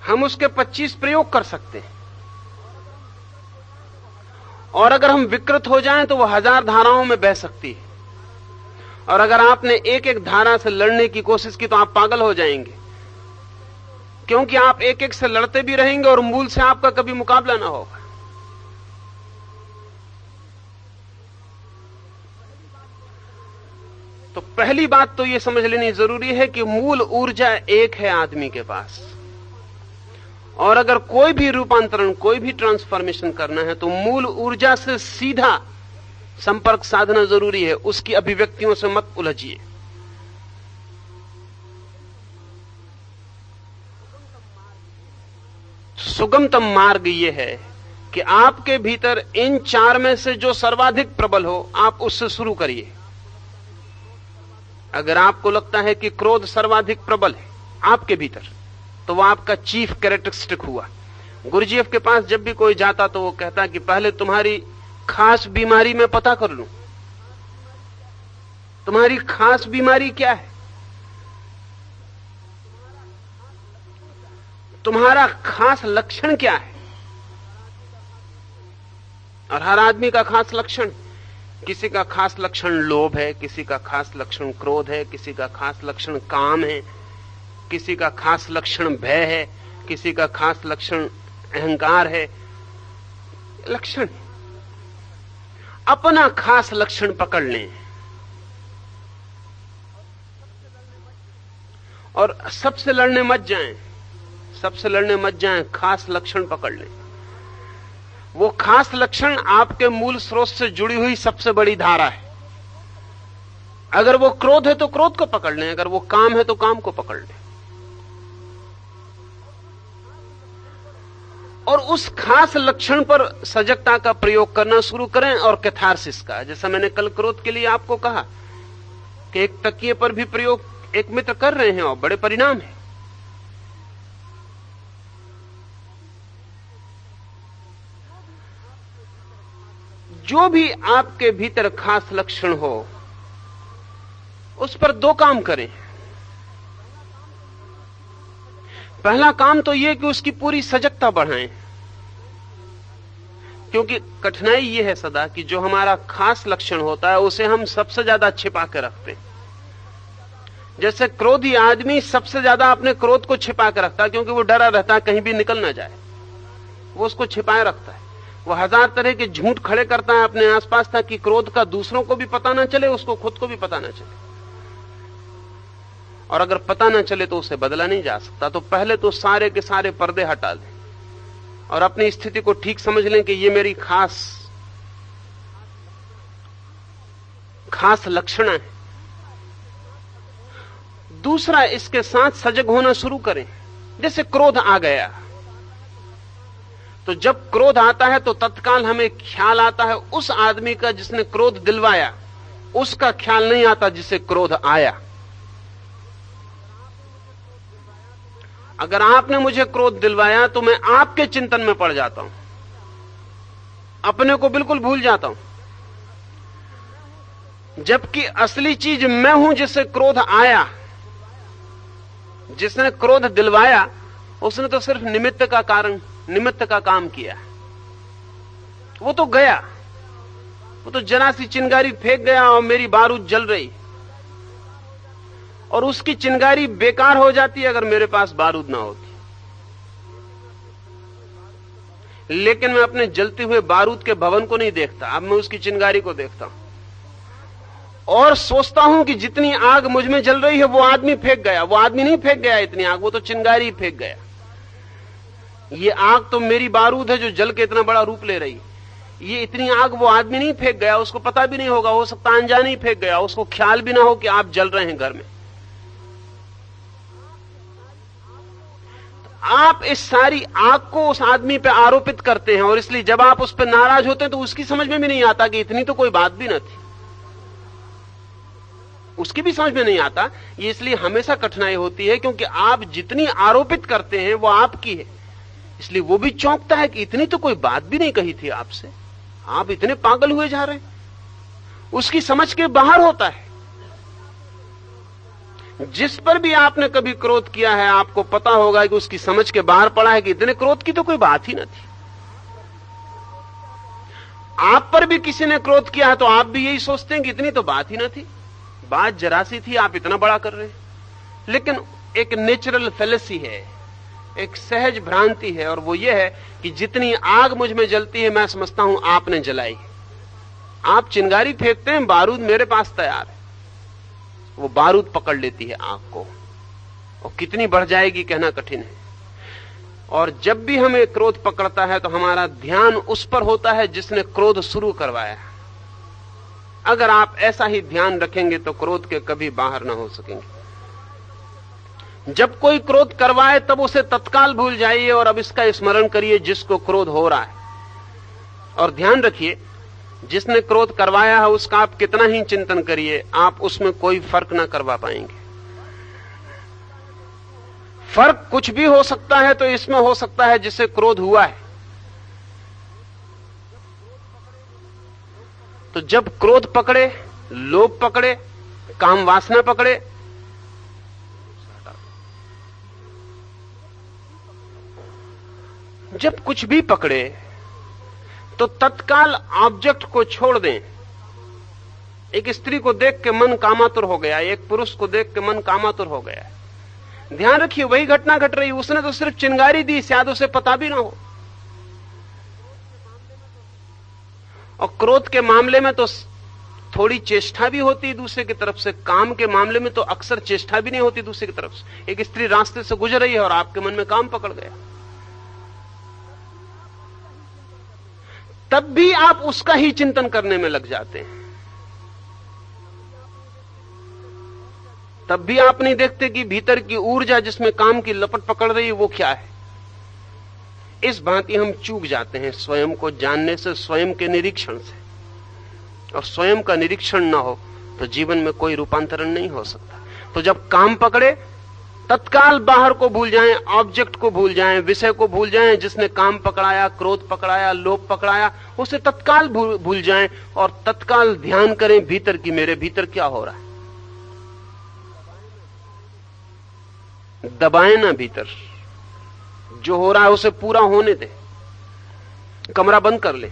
हम उसके 25 प्रयोग कर सकते हैं, और अगर हम विकृत हो जाएं तो वह 1000 धाराओं में बह सकती है। और अगर आपने एक एक धारा से लड़ने की कोशिश की तो आप पागल हो जाएंगे, क्योंकि आप एक एक से लड़ते भी रहेंगे और मूल से आपका कभी मुकाबला ना होगा। तो पहली बात तो यह समझ लेनी जरूरी है कि मूल ऊर्जा एक है आदमी के पास, और अगर कोई भी रूपांतरण, कोई भी ट्रांसफॉर्मेशन करना है तो मूल ऊर्जा से सीधा संपर्क साधना जरूरी है। उसकी अभिव्यक्तियों से मत उलझिए। सुगमतम मार्ग यह है कि आपके भीतर इन 4 में से जो सर्वाधिक प्रबल हो आप उससे शुरू करिए। अगर आपको लगता है कि क्रोध सर्वाधिक प्रबल है आपके भीतर, तो वह आपका चीफ कैरेक्टरिस्टिक हुआ। गुरुजीएफ के पास जब भी कोई जाता तो वो कहता कि पहले तुम्हारी खास बीमारी में पता कर लूं, तुम्हारी खास बीमारी क्या है, तुम्हारा खास लक्षण क्या है। और हर आदमी का खास लक्षण, किसी का खास लक्षण लोभ है, किसी का खास लक्षण क्रोध है, किसी का खास लक्षण काम है, किसी का खास लक्षण भय है, किसी का खास लक्षण अहंकार है। लक्षण, अपना खास लक्षण पकड़ लें और सबसे लड़ने मत जाएं, सबसे लड़ने मत जाएं, खास लक्षण पकड़ लें। वो खास लक्षण आपके मूल स्रोत से जुड़ी हुई सबसे बड़ी धारा है। अगर वो क्रोध है तो क्रोध को पकड़ लें, अगर वो काम है तो काम को पकड़ लें, और उस खास लक्षण पर सजगता का प्रयोग करना शुरू करें और कैथारसिस का। जैसा मैंने कल क्रोध के लिए आपको कहा कि एक तकिए पर भी प्रयोग एक मित्र कर रहे हैं और बड़े परिणाम है। जो भी आपके भीतर खास लक्षण हो उस पर 2 काम करें। पहला काम तो यह कि उसकी पूरी सजगता बढ़ाएं, क्योंकि कठिनाई यह है सदा कि जो हमारा खास लक्षण होता है उसे हम सबसे ज्यादा छिपा के रखते हैं। जैसे क्रोधी आदमी सबसे ज्यादा अपने क्रोध को छिपा के रखता है, क्योंकि वो डरा रहता है कहीं भी निकल ना जाए, वो उसको छिपाए रखता है। वो 1000 तरह के झूठ खड़े करता है अपने आसपास ताकि क्रोध का दूसरों को भी पता ना चले, उसको खुद को भी पता ना चले। और अगर पता ना चले तो उसे बदला नहीं जा सकता। तो पहले तो सारे के सारे पर्दे हटा लें और अपनी स्थिति को ठीक समझ लें कि ये मेरी खास लक्षण है। दूसरा, इसके साथ सजग होना शुरू करें। जैसे क्रोध आ गया तो जब क्रोध आता है तो तत्काल हमें ख्याल आता है उस आदमी का जिसने क्रोध दिलवाया, उसका ख्याल नहीं आता जिसे क्रोध आया। अगर आपने मुझे क्रोध दिलवाया तो मैं आपके चिंतन में पड़ जाता हूं, अपने को बिल्कुल भूल जाता हूं। जबकि असली चीज मैं हूं जिससे क्रोध आया, जिसने क्रोध दिलवाया, उसने तो सिर्फ निमित्त का काम किया। वो तो गया, वो तो जरा सी चिंगारी फेंक गया और मेरी बारूद जल रही, और उसकी चिंगारी बेकार हो जाती अगर मेरे पास बारूद ना होती। लेकिन मैं अपने जलते हुए बारूद के भवन को नहीं देखता, अब मैं उसकी चिंगारी को देखता हूं और सोचता हूं कि जितनी आग मुझ में जल रही है वो आदमी फेंक गया। वो आदमी नहीं फेंक गया इतनी आग, वो तो चिंगारी फेंक गया। ये आग तो मेरी बारूद है जो जल के इतना बड़ा रूप ले रही। ये इतनी आग वो आदमी नहीं फेंक गया, उसको पता भी नहीं होगा, हो सकता अनजाने ही फेंक गया, उसको ख्याल भी ना हो कि आप जल रहे हैं घर में। आप इस सारी आग को उस आदमी पे आरोपित करते हैं, और इसलिए जब आप उस पर नाराज होते हैं तो उसकी समझ में भी नहीं आता कि इतनी तो कोई बात भी न थी, उसकी भी समझ में नहीं आता। ये इसलिए हमेशा कठिनाई होती है क्योंकि आप जितनी आरोपित करते हैं वो आपकी है, इसलिए वो भी चौंकता है कि इतनी तो कोई बात भी नहीं कही थी आपसे, आप इतने पागल हुए जा रहे हैं। उसकी समझ के बाहर होता है। जिस पर भी आपने कभी क्रोध किया है आपको पता होगा कि उसकी समझ के बाहर पड़ा है कि इतने क्रोध की तो कोई बात ही न थी। आप पर भी किसी ने क्रोध किया है तो आप भी यही सोचते हैं कि इतनी तो बात ही न थी, बात जरा सी थी, आप इतना बड़ा कर रहे हैं। लेकिन एक नेचुरल फेलेसी है, एक सहज भ्रांति है, और वो ये है कि जितनी आग मुझ में जलती है मैं समझता हूं आपने जलाई। आप चिंगारी फेंकते हैं, बारूद मेरे पास तैयार है, वो बारूद पकड़ लेती है आग को, और कितनी बढ़ जाएगी कहना कठिन है। और जब भी हमें क्रोध पकड़ता है तो हमारा ध्यान उस पर होता है जिसने क्रोध शुरू करवाया। अगर आप ऐसा ही ध्यान रखेंगे तो क्रोध के कभी बाहर ना हो सकेंगे। जब कोई क्रोध करवाए तब उसे तत्काल भूल जाइए और अब इसका स्मरण करिए जिसको क्रोध हो रहा है, और ध्यान रखिए जिसने क्रोध करवाया है उसका आप कितना ही चिंतन करिए, आप उसमें कोई फर्क ना करवा पाएंगे। फर्क कुछ भी हो सकता है तो इसमें हो सकता है जिससे क्रोध हुआ है। तो जब क्रोध पकड़े, लोभ पकड़े, काम वासना पकड़े, जब कुछ भी पकड़े तो तत्काल ऑब्जेक्ट को छोड़ दें। एक स्त्री को देख के मन कामातुर हो गया, एक पुरुष को देख के मन कामातुर हो गया, ध्यान रखिए वही घटना घट रही, उसने तो सिर्फ चिंगारी दी, शायद उसे पता भी ना हो। और क्रोध के मामले में तो थोड़ी चेष्टा भी होती दूसरे की तरफ से, काम के मामले में तो अक्सर चेष्टा भी नहीं होती दूसरे की तरफ से। एक स्त्री रास्ते से गुजर रही है और आपके मन में काम पकड़ गया, तब भी आप उसका ही चिंतन करने में लग जाते हैं। तब भी आप नहीं देखते कि भीतर की ऊर्जा जिसमें काम की लपट पकड़ रही है वो क्या है। इस भांति हम चूक जाते हैं स्वयं को जानने से, स्वयं के निरीक्षण से। और स्वयं का निरीक्षण ना हो तो जीवन में कोई रूपांतरण नहीं हो सकता। तो जब काम पकड़े तत्काल बाहर को भूल जाएं, ऑब्जेक्ट को भूल जाएं, विषय को भूल जाएं। जिसने काम पकड़ाया, क्रोध पकड़ाया, लोभ पकड़ाया, उसे तत्काल भूल जाएं और तत्काल ध्यान करें भीतर की मेरे भीतर क्या हो रहा है। दबाएं ना भीतर, जो हो रहा है उसे पूरा होने दे, कमरा बंद कर ले।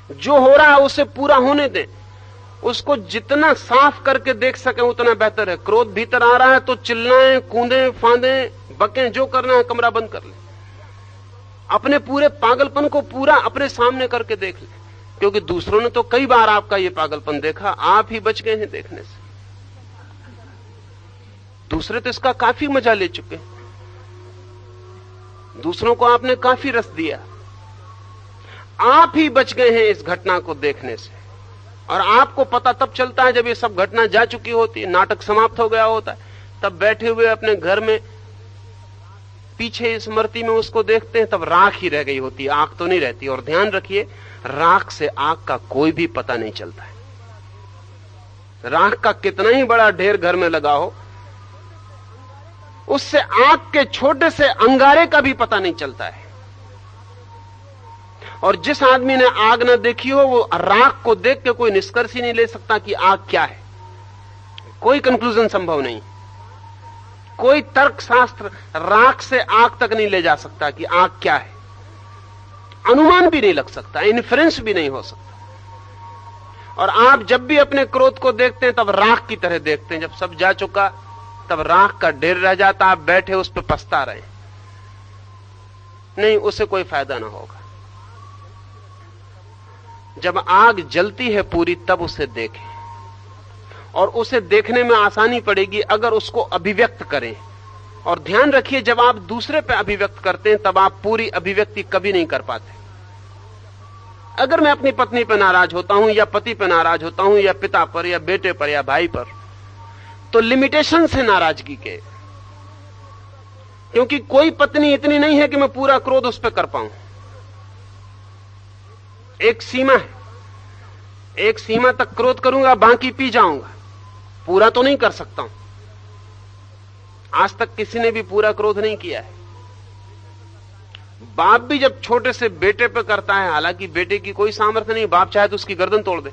जो हो रहा है उसे पूरा होने दे, उसको जितना साफ करके देख सके उतना बेहतर है। क्रोध भीतर आ रहा है तो चिल्लाएं, कूदें, फांदें, बकें, जो करना है कमरा बंद कर ले। अपने पूरे पागलपन को पूरा अपने सामने करके देख ले, क्योंकि दूसरों ने तो कई बार आपका ये पागलपन देखा, आप ही बच गए हैं देखने से। दूसरे तो इसका काफी मजा ले चुके हैं, दूसरों को आपने काफी रस दिया, आप ही बच गए हैं इस घटना को देखने से। और आपको पता तब चलता है जब ये सब घटना जा चुकी होती है, नाटक समाप्त हो गया होता है, तब बैठे हुए अपने घर में पीछे स्मृति में उसको देखते हैं, तब राख ही रह गई होती है, आग तो नहीं रहती। और ध्यान रखिए राख से आग का कोई भी पता नहीं चलता है। राख का कितना ही बड़ा ढेर घर में लगा हो, उससे आग के छोटे से अंगारे का भी पता नहीं चलता है। और जिस आदमी ने आग न देखी हो वो राख को देख के कोई निष्कर्ष ही नहीं ले सकता कि आग क्या है। कोई कंक्लूजन संभव नहीं। कोई तर्क शास्त्र राख से आग तक नहीं ले जा सकता कि आग क्या है। अनुमान भी नहीं लग सकता, इन्फ्रेंस भी नहीं हो सकता। और आप जब भी अपने क्रोध को देखते हैं तब राख की तरह देखते हैं। जब सब जा चुका तब राख का ढेर रह जाता, आप बैठे उस पर पछता रहे। नहीं, उससे कोई फायदा ना होगा। जब आग जलती है पूरी तब उसे देखें, और उसे देखने में आसानी पड़ेगी अगर उसको अभिव्यक्त करें। और ध्यान रखिए, जब आप दूसरे पे अभिव्यक्त करते हैं तब आप पूरी अभिव्यक्ति कभी नहीं कर पाते। अगर मैं अपनी पत्नी पर नाराज होता हूं या पति पर नाराज होता हूं या पिता पर या बेटे पर या भाई पर, तो लिमिटेशन से नाराजगी के, क्योंकि कोई पत्नी इतनी नहीं है कि मैं पूरा क्रोध उस पर कर पाऊं। एक सीमा है, एक सीमा तक क्रोध करूंगा, बाकी पी जाऊंगा, पूरा तो नहीं कर सकता हूं। आज तक किसी ने भी पूरा क्रोध नहीं किया है। बाप भी जब छोटे से बेटे पे करता है, हालांकि बेटे की कोई सामर्थ्य नहीं, बाप चाहे तो उसकी गर्दन तोड़ दे,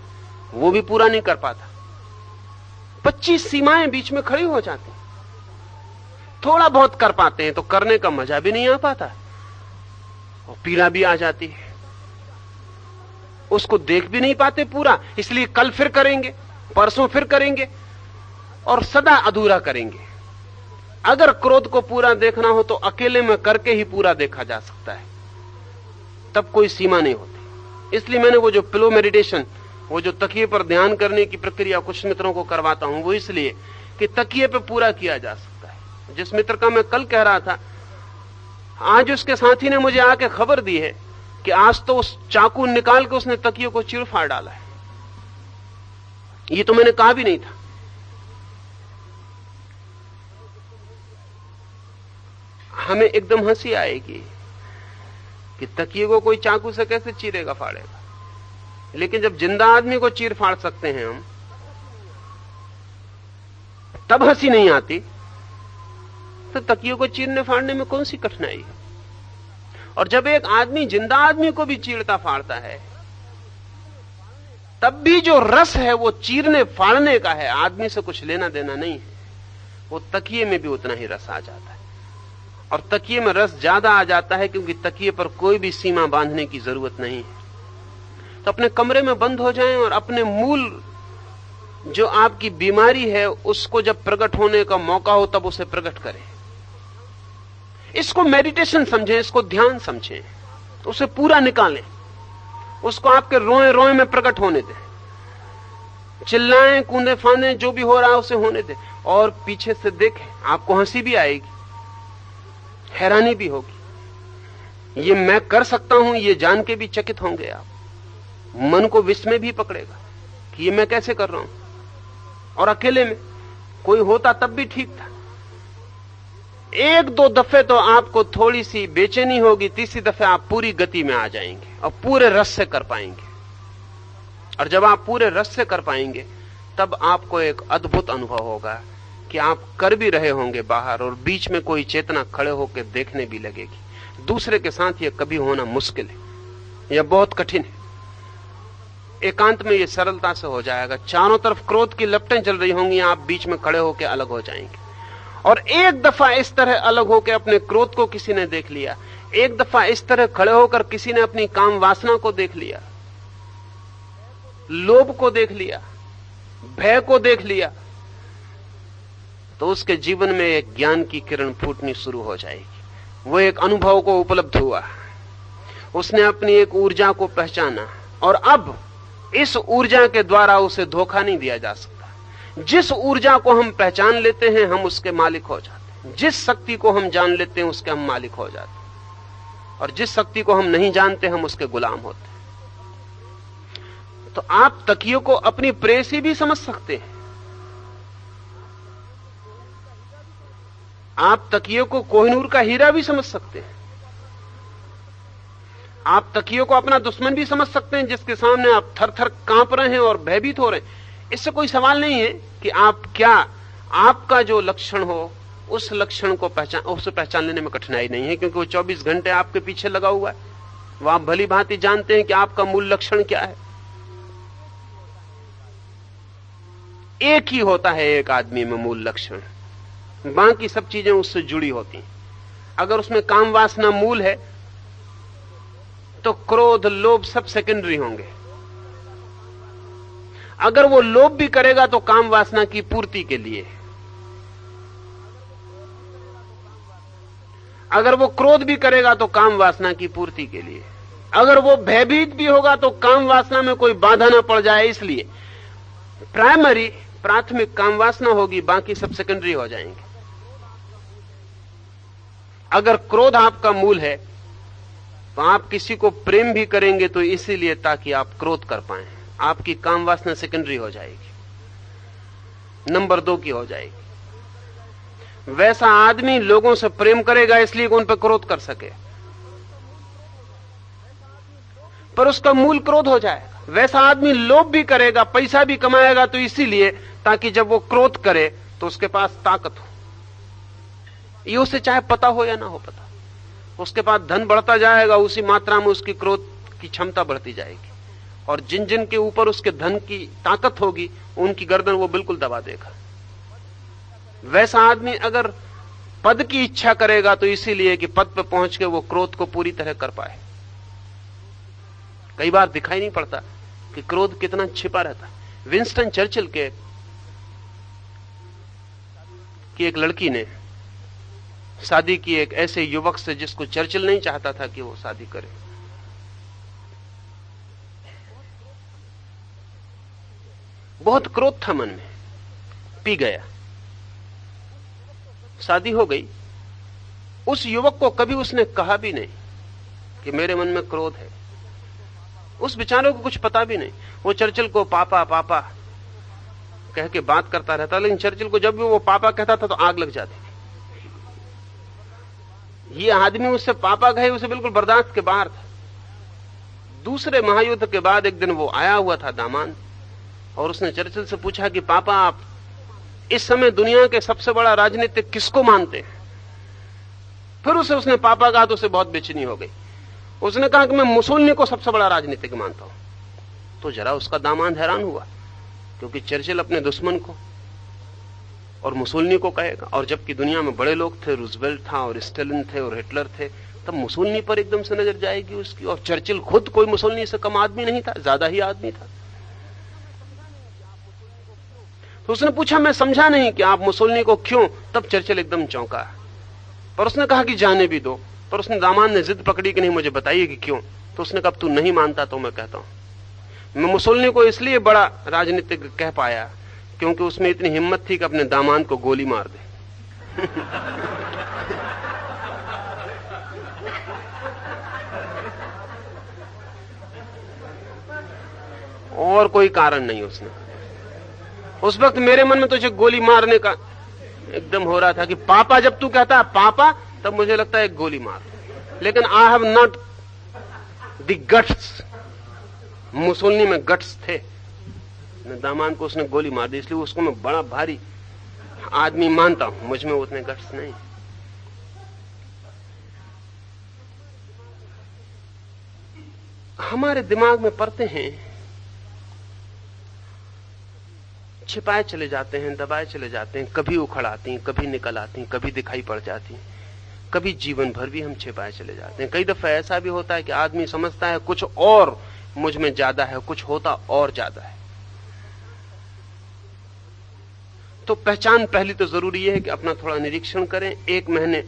वो भी पूरा नहीं कर पाता। 25 सीमाएं बीच में खड़ी हो जाती। थोड़ा बहुत कर पाते हैं तो करने का मजा भी नहीं आ पाता और पीड़ा भी आ जाती है। उसको देख भी नहीं पाते पूरा, इसलिए कल फिर करेंगे, परसों फिर करेंगे और सदा अधूरा करेंगे। अगर क्रोध को पूरा देखना हो तो अकेले में करके ही पूरा देखा जा सकता है, तब कोई सीमा नहीं होती। इसलिए मैंने वो जो पिलो मेडिटेशन, वो जो तकिए पर ध्यान करने की प्रक्रिया कुछ मित्रों को करवाता हूं, वो इसलिए कि तकिए पे पूरा किया जा सकता है। जिस मित्र का मैं कल कह रहा था, आज उसके साथी ने मुझे आके खबर दी है कि आज तो उस चाकू निकाल के उसने तकिए को चीर फाड़ डाला है। ये तो मैंने कहा भी नहीं था। हमें एकदम हंसी आएगी कि तकिए को कोई चाकू से कैसे चीरेगा फाड़ेगा, लेकिन जब जिंदा आदमी को चीर फाड़ सकते हैं हम, तब हंसी नहीं आती। तो तकिए को चीरने फाड़ने में कौन सी कठिनाई है। और जब एक आदमी जिंदा आदमी को भी चीरता फाड़ता है, तब भी जो रस है वो चीरने फाड़ने का है, आदमी से कुछ लेना देना नहीं है। वो तकिए में भी उतना ही रस आ जाता है, और तकिए में रस ज्यादा आ जाता है क्योंकि तकिए पर कोई भी सीमा बांधने की जरूरत नहीं है। तो अपने कमरे में बंद हो जाएं और अपने मूल जो आपकी बीमारी है उसको जब प्रकट होने का मौका हो तब उसे प्रकट करें। इसको मेडिटेशन समझें, इसको ध्यान समझें, उसे पूरा निकालें, उसको आपके रोए रोए में प्रकट होने दें। चिल्लाएं, कूदे फांदे, जो भी हो रहा है उसे होने दें, और पीछे से देखें। आपको हंसी भी आएगी, हैरानी भी होगी। ये मैं कर सकता हूं ये जान के भी चकित होंगे आप। मन को विस्मय भी पकड़ेगा कि ये मैं कैसे कर रहा हूं। और अकेले में, कोई होता तब भी ठीक था। एक दो दफे तो आपको थोड़ी सी बेचैनी होगी, तीसरी दफे आप पूरी गति में आ जाएंगे और पूरे रस से कर पाएंगे। और जब आप पूरे रस से कर पाएंगे तब आपको एक अद्भुत अनुभव होगा कि आप कर भी रहे होंगे बाहर, और बीच में कोई चेतना खड़े होकर देखने भी लगेगी। दूसरे के साथ यह कभी होना मुश्किल है, यह बहुत कठिन है। एकांत में यह सरलता से हो जाएगा। चारों तरफ क्रोध की लपटें चल रही होंगी, आप बीच में खड़े होकर अलग हो जाएंगे। और एक दफा इस तरह अलग होकर अपने क्रोध को किसी ने देख लिया, एक दफा इस तरह खड़े होकर किसी ने अपनी काम वासना को देख लिया, लोभ को देख लिया, भय को देख लिया, तो उसके जीवन में एक ज्ञान की किरण फूटनी शुरू हो जाएगी। वो एक अनुभव को उपलब्ध हुआ, उसने अपनी एक ऊर्जा को पहचाना, और अब इस ऊर्जा के द्वारा उसे धोखा नहीं दिया जा सकता। जिस ऊर्जा को हम पहचान लेते हैं हम उसके मालिक हो जाते हैं। जिस शक्ति को हम जान लेते हैं उसके हम मालिक हो जाते हैं, और जिस शक्ति को हम नहीं जानते हम उसके गुलाम होते हैं। तो आप तकिए को अपनी प्रेयसी भी समझ सकते हैं, आप तकिए को कोहिनूर का हीरा भी समझ सकते हैं, आप तकिए को अपना दुश्मन भी समझ सकते हैं जिसके सामने आप थर थर कांप रहे हैं और भयभीत हो रहे हैं। इससे कोई सवाल नहीं है कि आप क्या, आपका जो लक्षण हो उस लक्षण को पहचान लेने में कठिनाई नहीं है, क्योंकि वो 24 घंटे आपके पीछे लगा हुआ है, वो आप भली भांति जानते हैं कि आपका मूल लक्षण क्या है। एक ही होता है एक आदमी में मूल लक्षण, बाकी सब चीजें उससे जुड़ी होती हैं। अगर उसमें काम वासना मूल है तो क्रोध लोभ सब सेकेंडरी होंगे। अगर वो लोभ भी करेगा तो काम वासना की पूर्ति के लिए, अगर वो क्रोध भी करेगा तो काम वासना की पूर्ति के लिए, अगर वो भयभीत भी होगा तो काम वासना में कोई बाधा ना पड़ जाए इसलिए। प्राथमिक काम वासना होगी, बाकी सब सेकेंडरी हो जाएंगे। अगर क्रोध आपका मूल है तो आप किसी को प्रेम भी करेंगे तो इसीलिए ताकि आप क्रोध कर पाएं। आपकी काम वासना सेकेंडरी हो जाएगी, नंबर 2 की हो जाएगी। वैसा आदमी लोगों से प्रेम करेगा इसलिए कि उन पर क्रोध कर सके, पर उसका मूल क्रोध हो जाएगा। वैसा आदमी लोभ भी करेगा, पैसा भी कमाएगा तो इसीलिए ताकि जब वो क्रोध करे तो उसके पास ताकत हो। ये उसे चाहे पता हो या ना हो पता, उसके पास धन बढ़ता जाएगा, उसी मात्रा में उसकी क्रोध की क्षमता बढ़ती जाएगी, और जिन जिन के ऊपर उसके धन की ताकत होगी उनकी गर्दन वो बिल्कुल दबा देगा। वैसा आदमी अगर पद की इच्छा करेगा तो इसीलिए कि पद पर पहुंच के वो क्रोध को पूरी तरह कर पाए। कई बार दिखाई नहीं पड़ता कि क्रोध कितना छिपा रहता है। विंस्टन चर्चिल की एक लड़की ने शादी की एक ऐसे युवक से जिसको चर्चिल नहीं चाहता था कि वो शादी करे। बहुत क्रोध था मन में, पी गया, शादी हो गई। उस युवक को कभी उसने कहा भी नहीं कि मेरे मन में क्रोध है। उस बेचारे को कुछ पता भी नहीं। वो चर्चिल को पापा पापा कह के बात करता रहता, लेकिन चर्चिल को जब भी वो पापा कहता था तो आग लग जाती थी। ये आदमी उससे पापा कहे उसे बिल्कुल बर्दाश्त के बाहर था। दूसरे महायुद्ध के बाद एक दिन वो आया हुआ था दामाद, और उसने चर्चिल से पूछा कि पापा आप इस समय दुनिया के सबसे बड़ा राजनीतिक किसको मानते हैं? फिर उसने पापा कहा तो उसे बहुत बेचैनी हो गई। उसने कहा कि मैं मुसोलिनी को सबसे बड़ा राजनीतिक मानता हूं। तो जरा उसका दामाद हैरान हुआ, क्योंकि चर्चिल अपने दुश्मन को और मुसोलिनी को कहेगा, और जबकि दुनिया में बड़े लोग थे, रूजवेल्ट था और स्टालिन थे और हिटलर थे, तब मुसोलिनी पर एकदम से नजर जाएगी उसकी। और चर्चिल खुद कोई मुसोलिनी से कम आदमी नहीं था, ज्यादा ही आदमी था। तो उसने पूछा मैं समझा नहीं कि आप मुसोलिनी को क्यों? तब चर्चिल एकदम चौंका, पर उसने कहा कि जाने भी दो। पर उसने दामाद ने जिद पकड़ी कि नहीं मुझे बताइए कि क्यों। तो उसने कहा तू नहीं मानता तो मैं कहता हूं, मैं मुसोलिनी को इसलिए बड़ा राजनीतिक कह पाया क्योंकि उसमें इतनी हिम्मत थी कि अपने दामाद को गोली मार दे। और कोई कारण नहीं उसने। उस वक्त मेरे मन में तुझे गोली मारने का एकदम हो रहा था कि पापा जब तू कहता है पापा, तब मुझे लगता है एक गोली मार, लेकिन I have not the guts. Mussolini में गट्स थे। दामाद को उसने गोली मार दी, इसलिए उसको मैं बड़ा भारी आदमी मानता हूं, मुझ में उतने गट्स नहीं। हमारे दिमाग में परतें हैं, छिपाए चले जाते हैं, दबाए चले जाते हैं, कभी उखड़ आती हैं, कभी निकल आती हैं, कभी दिखाई पड़ जाती हैं, कभी जीवन भर भी हम छिपाए चले जाते हैं। कई दफा ऐसा भी होता है कि आदमी समझता है कुछ और मुझ में ज्यादा है, कुछ होता और ज्यादा है। तो पहचान पहली तो जरूरी है कि अपना थोड़ा निरीक्षण करें। 1 महीने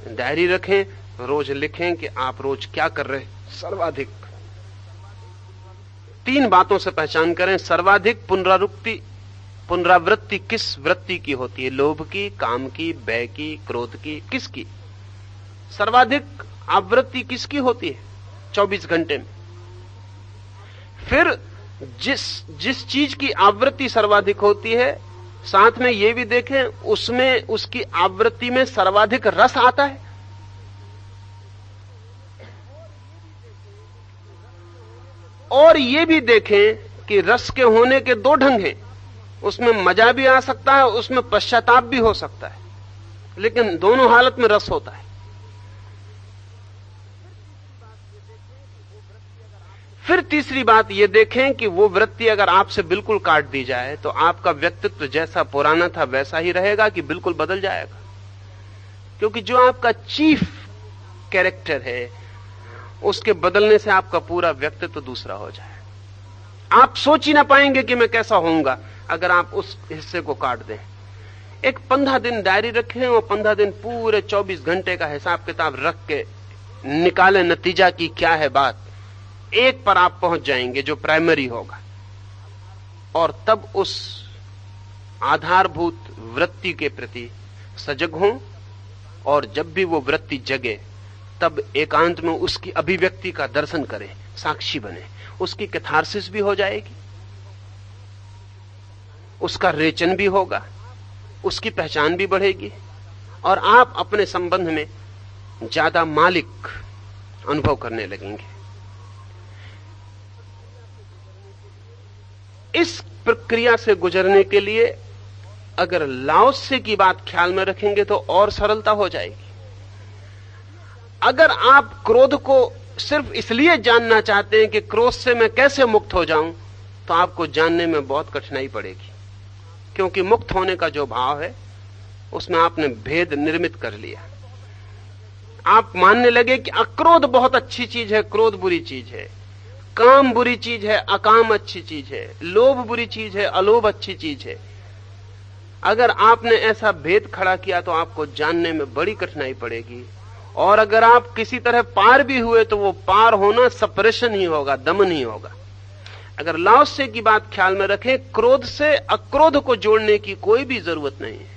डायरी रखें, रोज लिखें कि आप रोज क्या कर रहे हैं। सर्वाधिक 3 बातों से पहचान करें। सर्वाधिक पुनरावृत्ति किस वृत्ति की होती है? लोभ की, काम की, भय की, क्रोध की, किसकी? सर्वाधिक आवृत्ति किसकी होती है 24 घंटे में? फिर जिस चीज की आवृत्ति सर्वाधिक होती है, साथ में यह भी देखें उसमें उसकी आवृत्ति में सर्वाधिक रस आता है। और यह भी देखें कि रस के होने के 2 ढंग हैं। उसमें मजा भी आ सकता है, उसमें पश्चाताप भी हो सकता है, लेकिन दोनों हालत में रस होता है। फिर तीसरी बात ये देखें कि वो वृत्ति अगर आपसे बिल्कुल काट दी जाए तो आपका व्यक्तित्व जैसा पुराना था वैसा ही रहेगा कि बिल्कुल बदल जाएगा। क्योंकि जो आपका चीफ कैरेक्टर है उसके बदलने से आपका पूरा व्यक्तित्व दूसरा हो जाए। आप सोच ही ना पाएंगे कि मैं कैसा होऊंगा अगर आप उस हिस्से को काट दें। एक 15 दिन डायरी रखें और 15 दिन पूरे 24 घंटे का हिसाब किताब रख के निकालें नतीजा की क्या है बात। एक पर आप पहुंच जाएंगे जो प्राइमरी होगा, और तब उस आधारभूत वृत्ति के प्रति सजग हों, और जब भी वो वृत्ति जगे तब एकांत में उसकी अभिव्यक्ति का दर्शन करें, साक्षी बने। उसकी कैथारसिस भी हो जाएगी, उसका रेचन भी होगा, उसकी पहचान भी बढ़ेगी, और आप अपने संबंध में ज्यादा मालिक अनुभव करने लगेंगे। इस प्रक्रिया से गुजरने के लिए अगर लाओत्से की बात ख्याल में रखेंगे तो और सरलता हो जाएगी। अगर आप क्रोध को सिर्फ इसलिए जानना चाहते हैं कि क्रोध से मैं कैसे मुक्त हो जाऊं, तो आपको जानने में बहुत कठिनाई पड़ेगी, क्योंकि मुक्त होने का जो भाव है उसमें आपने भेद निर्मित कर लिया। आप मानने लगे कि अक्रोध बहुत अच्छी चीज है, क्रोध बुरी चीज है, काम बुरी चीज है, अकाम अच्छी चीज है, लोभ बुरी चीज है, अलोभ अच्छी चीज है। अगर आपने ऐसा भेद खड़ा किया तो आपको जानने में बड़ी कठिनाई पड़ेगी, और अगर आप किसी तरह पार भी हुए तो वो पार होना सप्रेशन ही होगा, दमन ही होगा। अगर लाओत्से की बात ख्याल में रखें, क्रोध से अक्रोध को जोड़ने की कोई भी जरूरत नहीं है।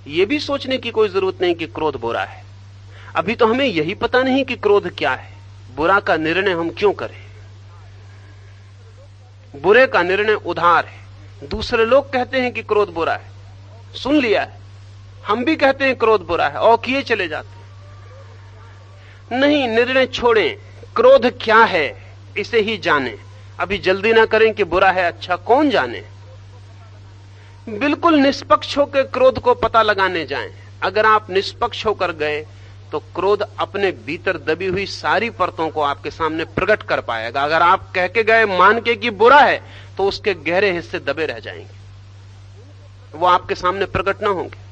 यह भी सोचने की कोई जरूरत नहीं कि क्रोध बुरा है। अभी तो हमें यही पता नहीं कि क्रोध क्या है, बुरा का निर्णय हम क्यों करें। बुरे का निर्णय उधार है। दूसरे लोग कहते हैं कि क्रोध बुरा है, सुन लिया है, हम भी कहते हैं क्रोध बुरा है और किए चले जाते हैं। नहीं, निर्णय छोड़ें, क्रोध क्या है इसे ही जानें। अभी जल्दी ना करें कि बुरा है अच्छा, कौन जाने। बिल्कुल निष्पक्ष होकर क्रोध को पता लगाने जाएं। अगर आप निष्पक्ष होकर गए तो क्रोध अपने भीतर दबी हुई सारी परतों को आपके सामने प्रकट कर पाएगा। अगर आप कह के गए मान के कि बुरा है, तो उसके गहरे हिस्से दबे रह जाएंगे, वो आपके सामने प्रकट ना होंगे।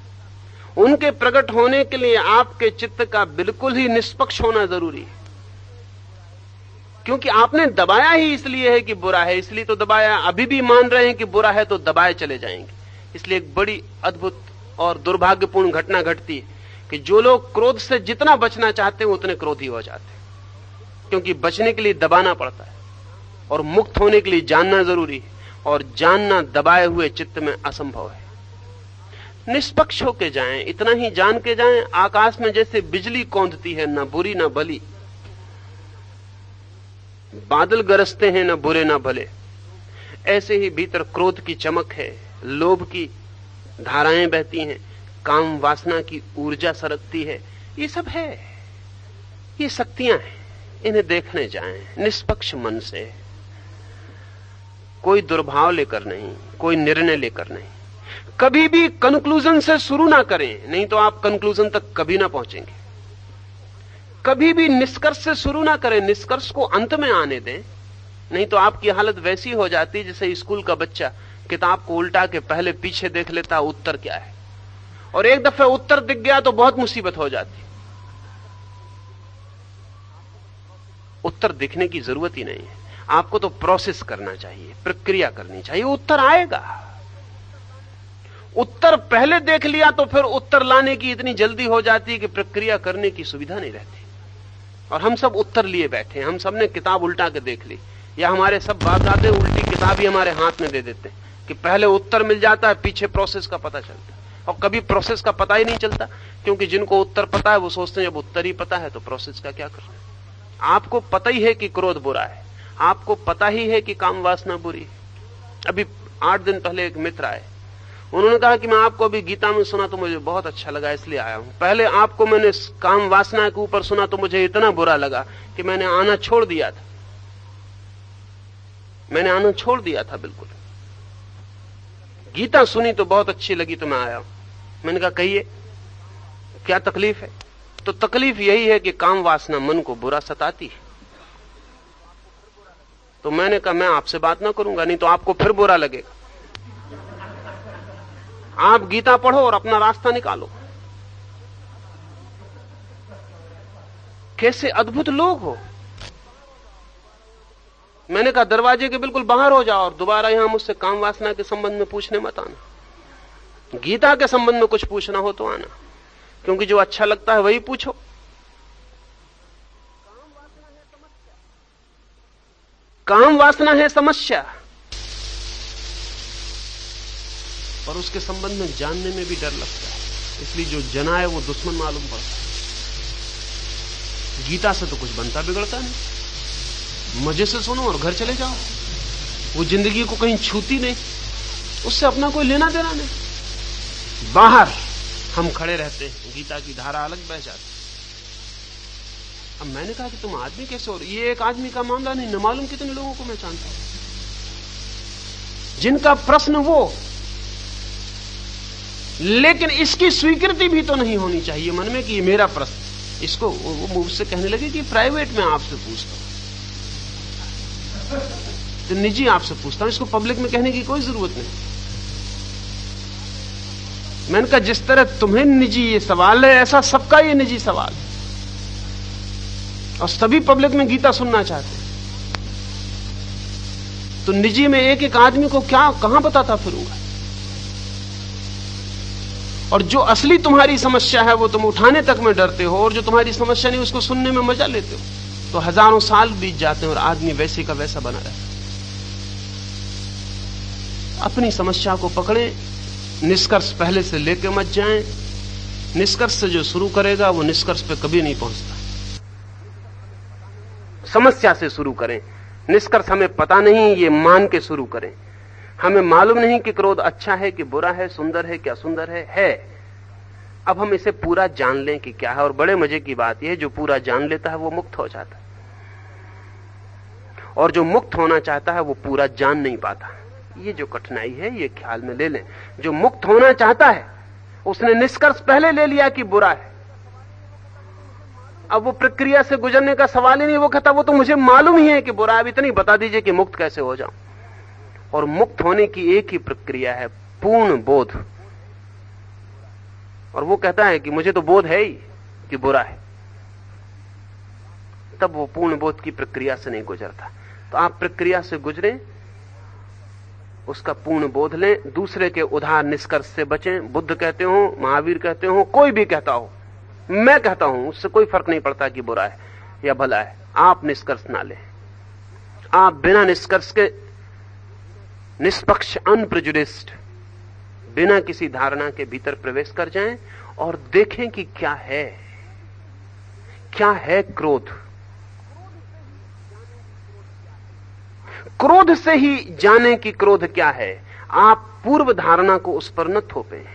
उनके प्रकट होने के लिए आपके चित्त का बिल्कुल ही निष्पक्ष होना जरूरी है, क्योंकि आपने दबाया ही इसलिए है कि बुरा है, इसलिए तो दबाया। अभी भी मान रहे हैं कि बुरा है तो दबाए चले जाएंगे। इसलिए एक बड़ी अद्भुत और दुर्भाग्यपूर्ण घटना घटती है कि जो लोग क्रोध से जितना बचना चाहते हैं उतने क्रोधी हो जाते हैं, क्योंकि बचने के लिए दबाना पड़ता है, और मुक्त होने के लिए जानना जरूरी है, और जानना दबाए हुए चित्त में असंभव है। निष्पक्ष होके जाएं, इतना ही जान के जाएं, आकाश में जैसे बिजली कौंधती है, न बुरी न भली, बादल गरजते हैं न बुरे न भले, ऐसे ही भीतर क्रोध की चमक है, लोभ की धाराएं बहती हैं, काम वासना की ऊर्जा सरकती है। ये सब है, ये शक्तियां हैं, इन्हें देखने जाएं निष्पक्ष मन से, कोई दुर्भाव लेकर नहीं, कोई निर्णय लेकर नहीं। कभी भी कंक्लूजन से शुरू ना करें, नहीं तो आप कंक्लूजन तक कभी ना पहुंचेंगे। कभी भी निष्कर्ष से शुरू ना करें, निष्कर्ष को अंत में आने दें, नहीं तो आपकी हालत वैसी हो जाती है जैसे स्कूल का बच्चा किताब को उल्टा के पहले पीछे देख लेता उत्तर क्या है, और एक दफे उत्तर दिख गया तो बहुत मुसीबत हो जाती। उत्तर दिखने की जरूरत ही नहीं है, आपको तो प्रोसेस करना चाहिए, प्रक्रिया करनी चाहिए, उत्तर आएगा। उत्तर पहले देख लिया तो फिर उत्तर लाने की इतनी जल्दी हो जाती है कि प्रक्रिया करने की सुविधा नहीं रहती। और हम सब उत्तर लिए बैठे हैं, हम सब ने किताब उल्टा के देख ली, या हमारे सब बाप दादे उल्टी किताब ही हमारे हाथ में दे देते हैं कि पहले उत्तर मिल जाता है, पीछे प्रोसेस का पता चलता है। और कभी प्रोसेस का पता ही नहीं चलता, क्योंकि जिनको उत्तर पता है वो सोचते हैं जब उत्तर ही पता है तो प्रोसेस का क्या करना है। आपको पता ही है कि क्रोध बुरा है, आपको पता ही है कि काम वासना बुरी है। अभी 8 दिन पहले एक मित्र आए, उन्होंने कहा कि मैं आपको अभी गीता में सुना तो मुझे बहुत अच्छा लगा इसलिए आया हूं। पहले आपको मैंने काम वासना के ऊपर सुना तो मुझे इतना बुरा लगा कि मैंने आना छोड़ दिया था, मैंने आना छोड़ दिया था बिल्कुल। गीता सुनी तो बहुत अच्छी लगी तो मैं आया हूं। मैंने कहा कहिए क्या तकलीफ है? तो तकलीफ यही है कि काम वासना मन को बुरा सताती है। तो मैंने कहा मैं आपसे बात ना करूंगा, नहीं तो आपको फिर बुरा लगेगा। आप गीता पढ़ो और अपना रास्ता निकालो। कैसे अद्भुत लोग हो। मैंने कहा दरवाजे के बिल्कुल बाहर हो जाओ और दोबारा यहां मुझसे काम वासना के संबंध में पूछने मत आना। गीता के संबंध में कुछ पूछना हो तो आना, क्योंकि जो अच्छा लगता है वही पूछो। काम वासना है समस्या, और उसके संबंध में जानने में भी डर लगता है, इसलिए जो जना है वो दुश्मन मालूम पड़ता है। गीता से तो कुछ बनता बिगड़ता नहीं, मजे से सुनो और घर चले जाओ। वो जिंदगी को कहीं छूती नहीं, उससे अपना कोई लेना देना नहीं। बाहर हम खड़े रहते हैं, गीता की धारा अलग बह जाती। अब मैंने कहा कि तुम आदमी कैसे हो? ये एक आदमी का मामला नहीं, न मालूम कितने लोगों को मैं जानता हूं जिनका प्रश्न वो, लेकिन इसकी स्वीकृति भी तो नहीं होनी चाहिए मन में कि ये मेरा प्रश्न। इसको वो मुझसे कहने लगे कि प्राइवेट में आपसे पूछता हूं, तो निजी आपसे पूछता हूं, इसको पब्लिक में कहने की कोई जरूरत नहीं। मैंने कहा जिस तरह तुम्हें निजी ये सवाल है, ऐसा सबका ये निजी सवाल, और सभी पब्लिक में गीता सुनना चाहते हैं। तो निजी में एक एक आदमी को क्या कहां बताता फिरूंगा? और जो असली तुम्हारी समस्या है वो तुम उठाने तक में डरते हो, और जो तुम्हारी समस्या नहीं उसको सुनने में मजा लेते हो। तो हजारों साल बीत जाते हैं और आदमी वैसे का वैसा बना रहता है। अपनी समस्या को पकड़ें, निष्कर्ष पहले से लेके मत जाएं। निष्कर्ष से जो शुरू करेगा वो निष्कर्ष पे कभी नहीं पहुंचता। समस्या से शुरू करें, निष्कर्ष हमें पता नहीं, ये मान के शुरू करें। हमें मालूम नहीं कि क्रोध अच्छा है कि बुरा है, सुंदर है क्या सुंदर है। अब हम इसे पूरा जान लें कि क्या है। और बड़े मजे की बात यह है, जो पूरा जान लेता है वो मुक्त हो जाता है, और जो मुक्त होना चाहता है वो पूरा जान नहीं पाता। ये जो कठिनाई है ये ख्याल में ले लें। जो मुक्त होना चाहता है उसने निष्कर्ष पहले ले लिया कि बुरा है। अब वो प्रक्रिया से गुजरने का सवाल ही नहीं। वो कहता वो तो मुझे मालूम ही है कि बुरा है, अब इतनी बता दीजिए कि मुक्त कैसे हो जाऊं। और मुक्त होने की एक ही प्रक्रिया है, पूर्ण बोध। और वो कहता है कि मुझे तो बोध है ही कि बुरा है, तब वो पूर्ण बोध की प्रक्रिया से नहीं गुजरता। तो आप प्रक्रिया से गुजरें, उसका पूर्ण बोध लें, दूसरे के उधार निष्कर्ष से बचें। बुद्ध कहते हो, महावीर कहते हो, कोई भी कहता हो, मैं कहता हूं, उससे कोई फर्क नहीं पड़ता कि बुरा है या भला है। आप निष्कर्ष ना लें। आप बिना निष्कर्ष के, निष्पक्ष, अनप्रेजुडिस्ड, बिना किसी धारणा के भीतर प्रवेश कर जाएं और देखें कि क्या है क्रोध। क्रोध से ही जाने कि क्रोध क्या है। आप पूर्व धारणा को उस पर न थोपें।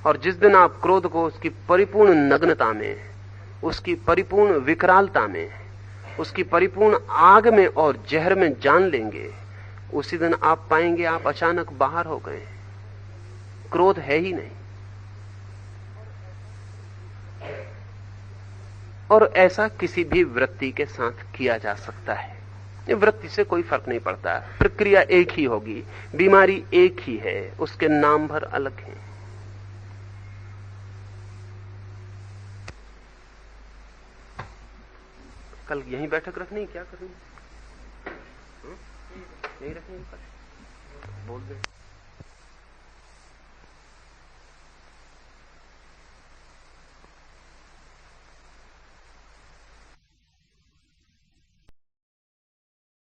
और जिस दिन आप क्रोध को उसकी परिपूर्ण नग्नता में, उसकी परिपूर्ण विकरालता में, उसकी परिपूर्ण आग में और जहर में जान लेंगे, उसी दिन आप पाएंगे आप अचानक बाहर हो गए। क्रोध है ही नहीं। और ऐसा किसी भी वृत्ति के साथ किया जा सकता है। वृत्ति से कोई फर्क नहीं पड़ता, प्रक्रिया एक ही होगी, बीमारी एक ही है, उसके नाम भर अलग हैं। कल यहीं बैठक रखनी, क्या करनी? यहीं रखनी, बोल दे।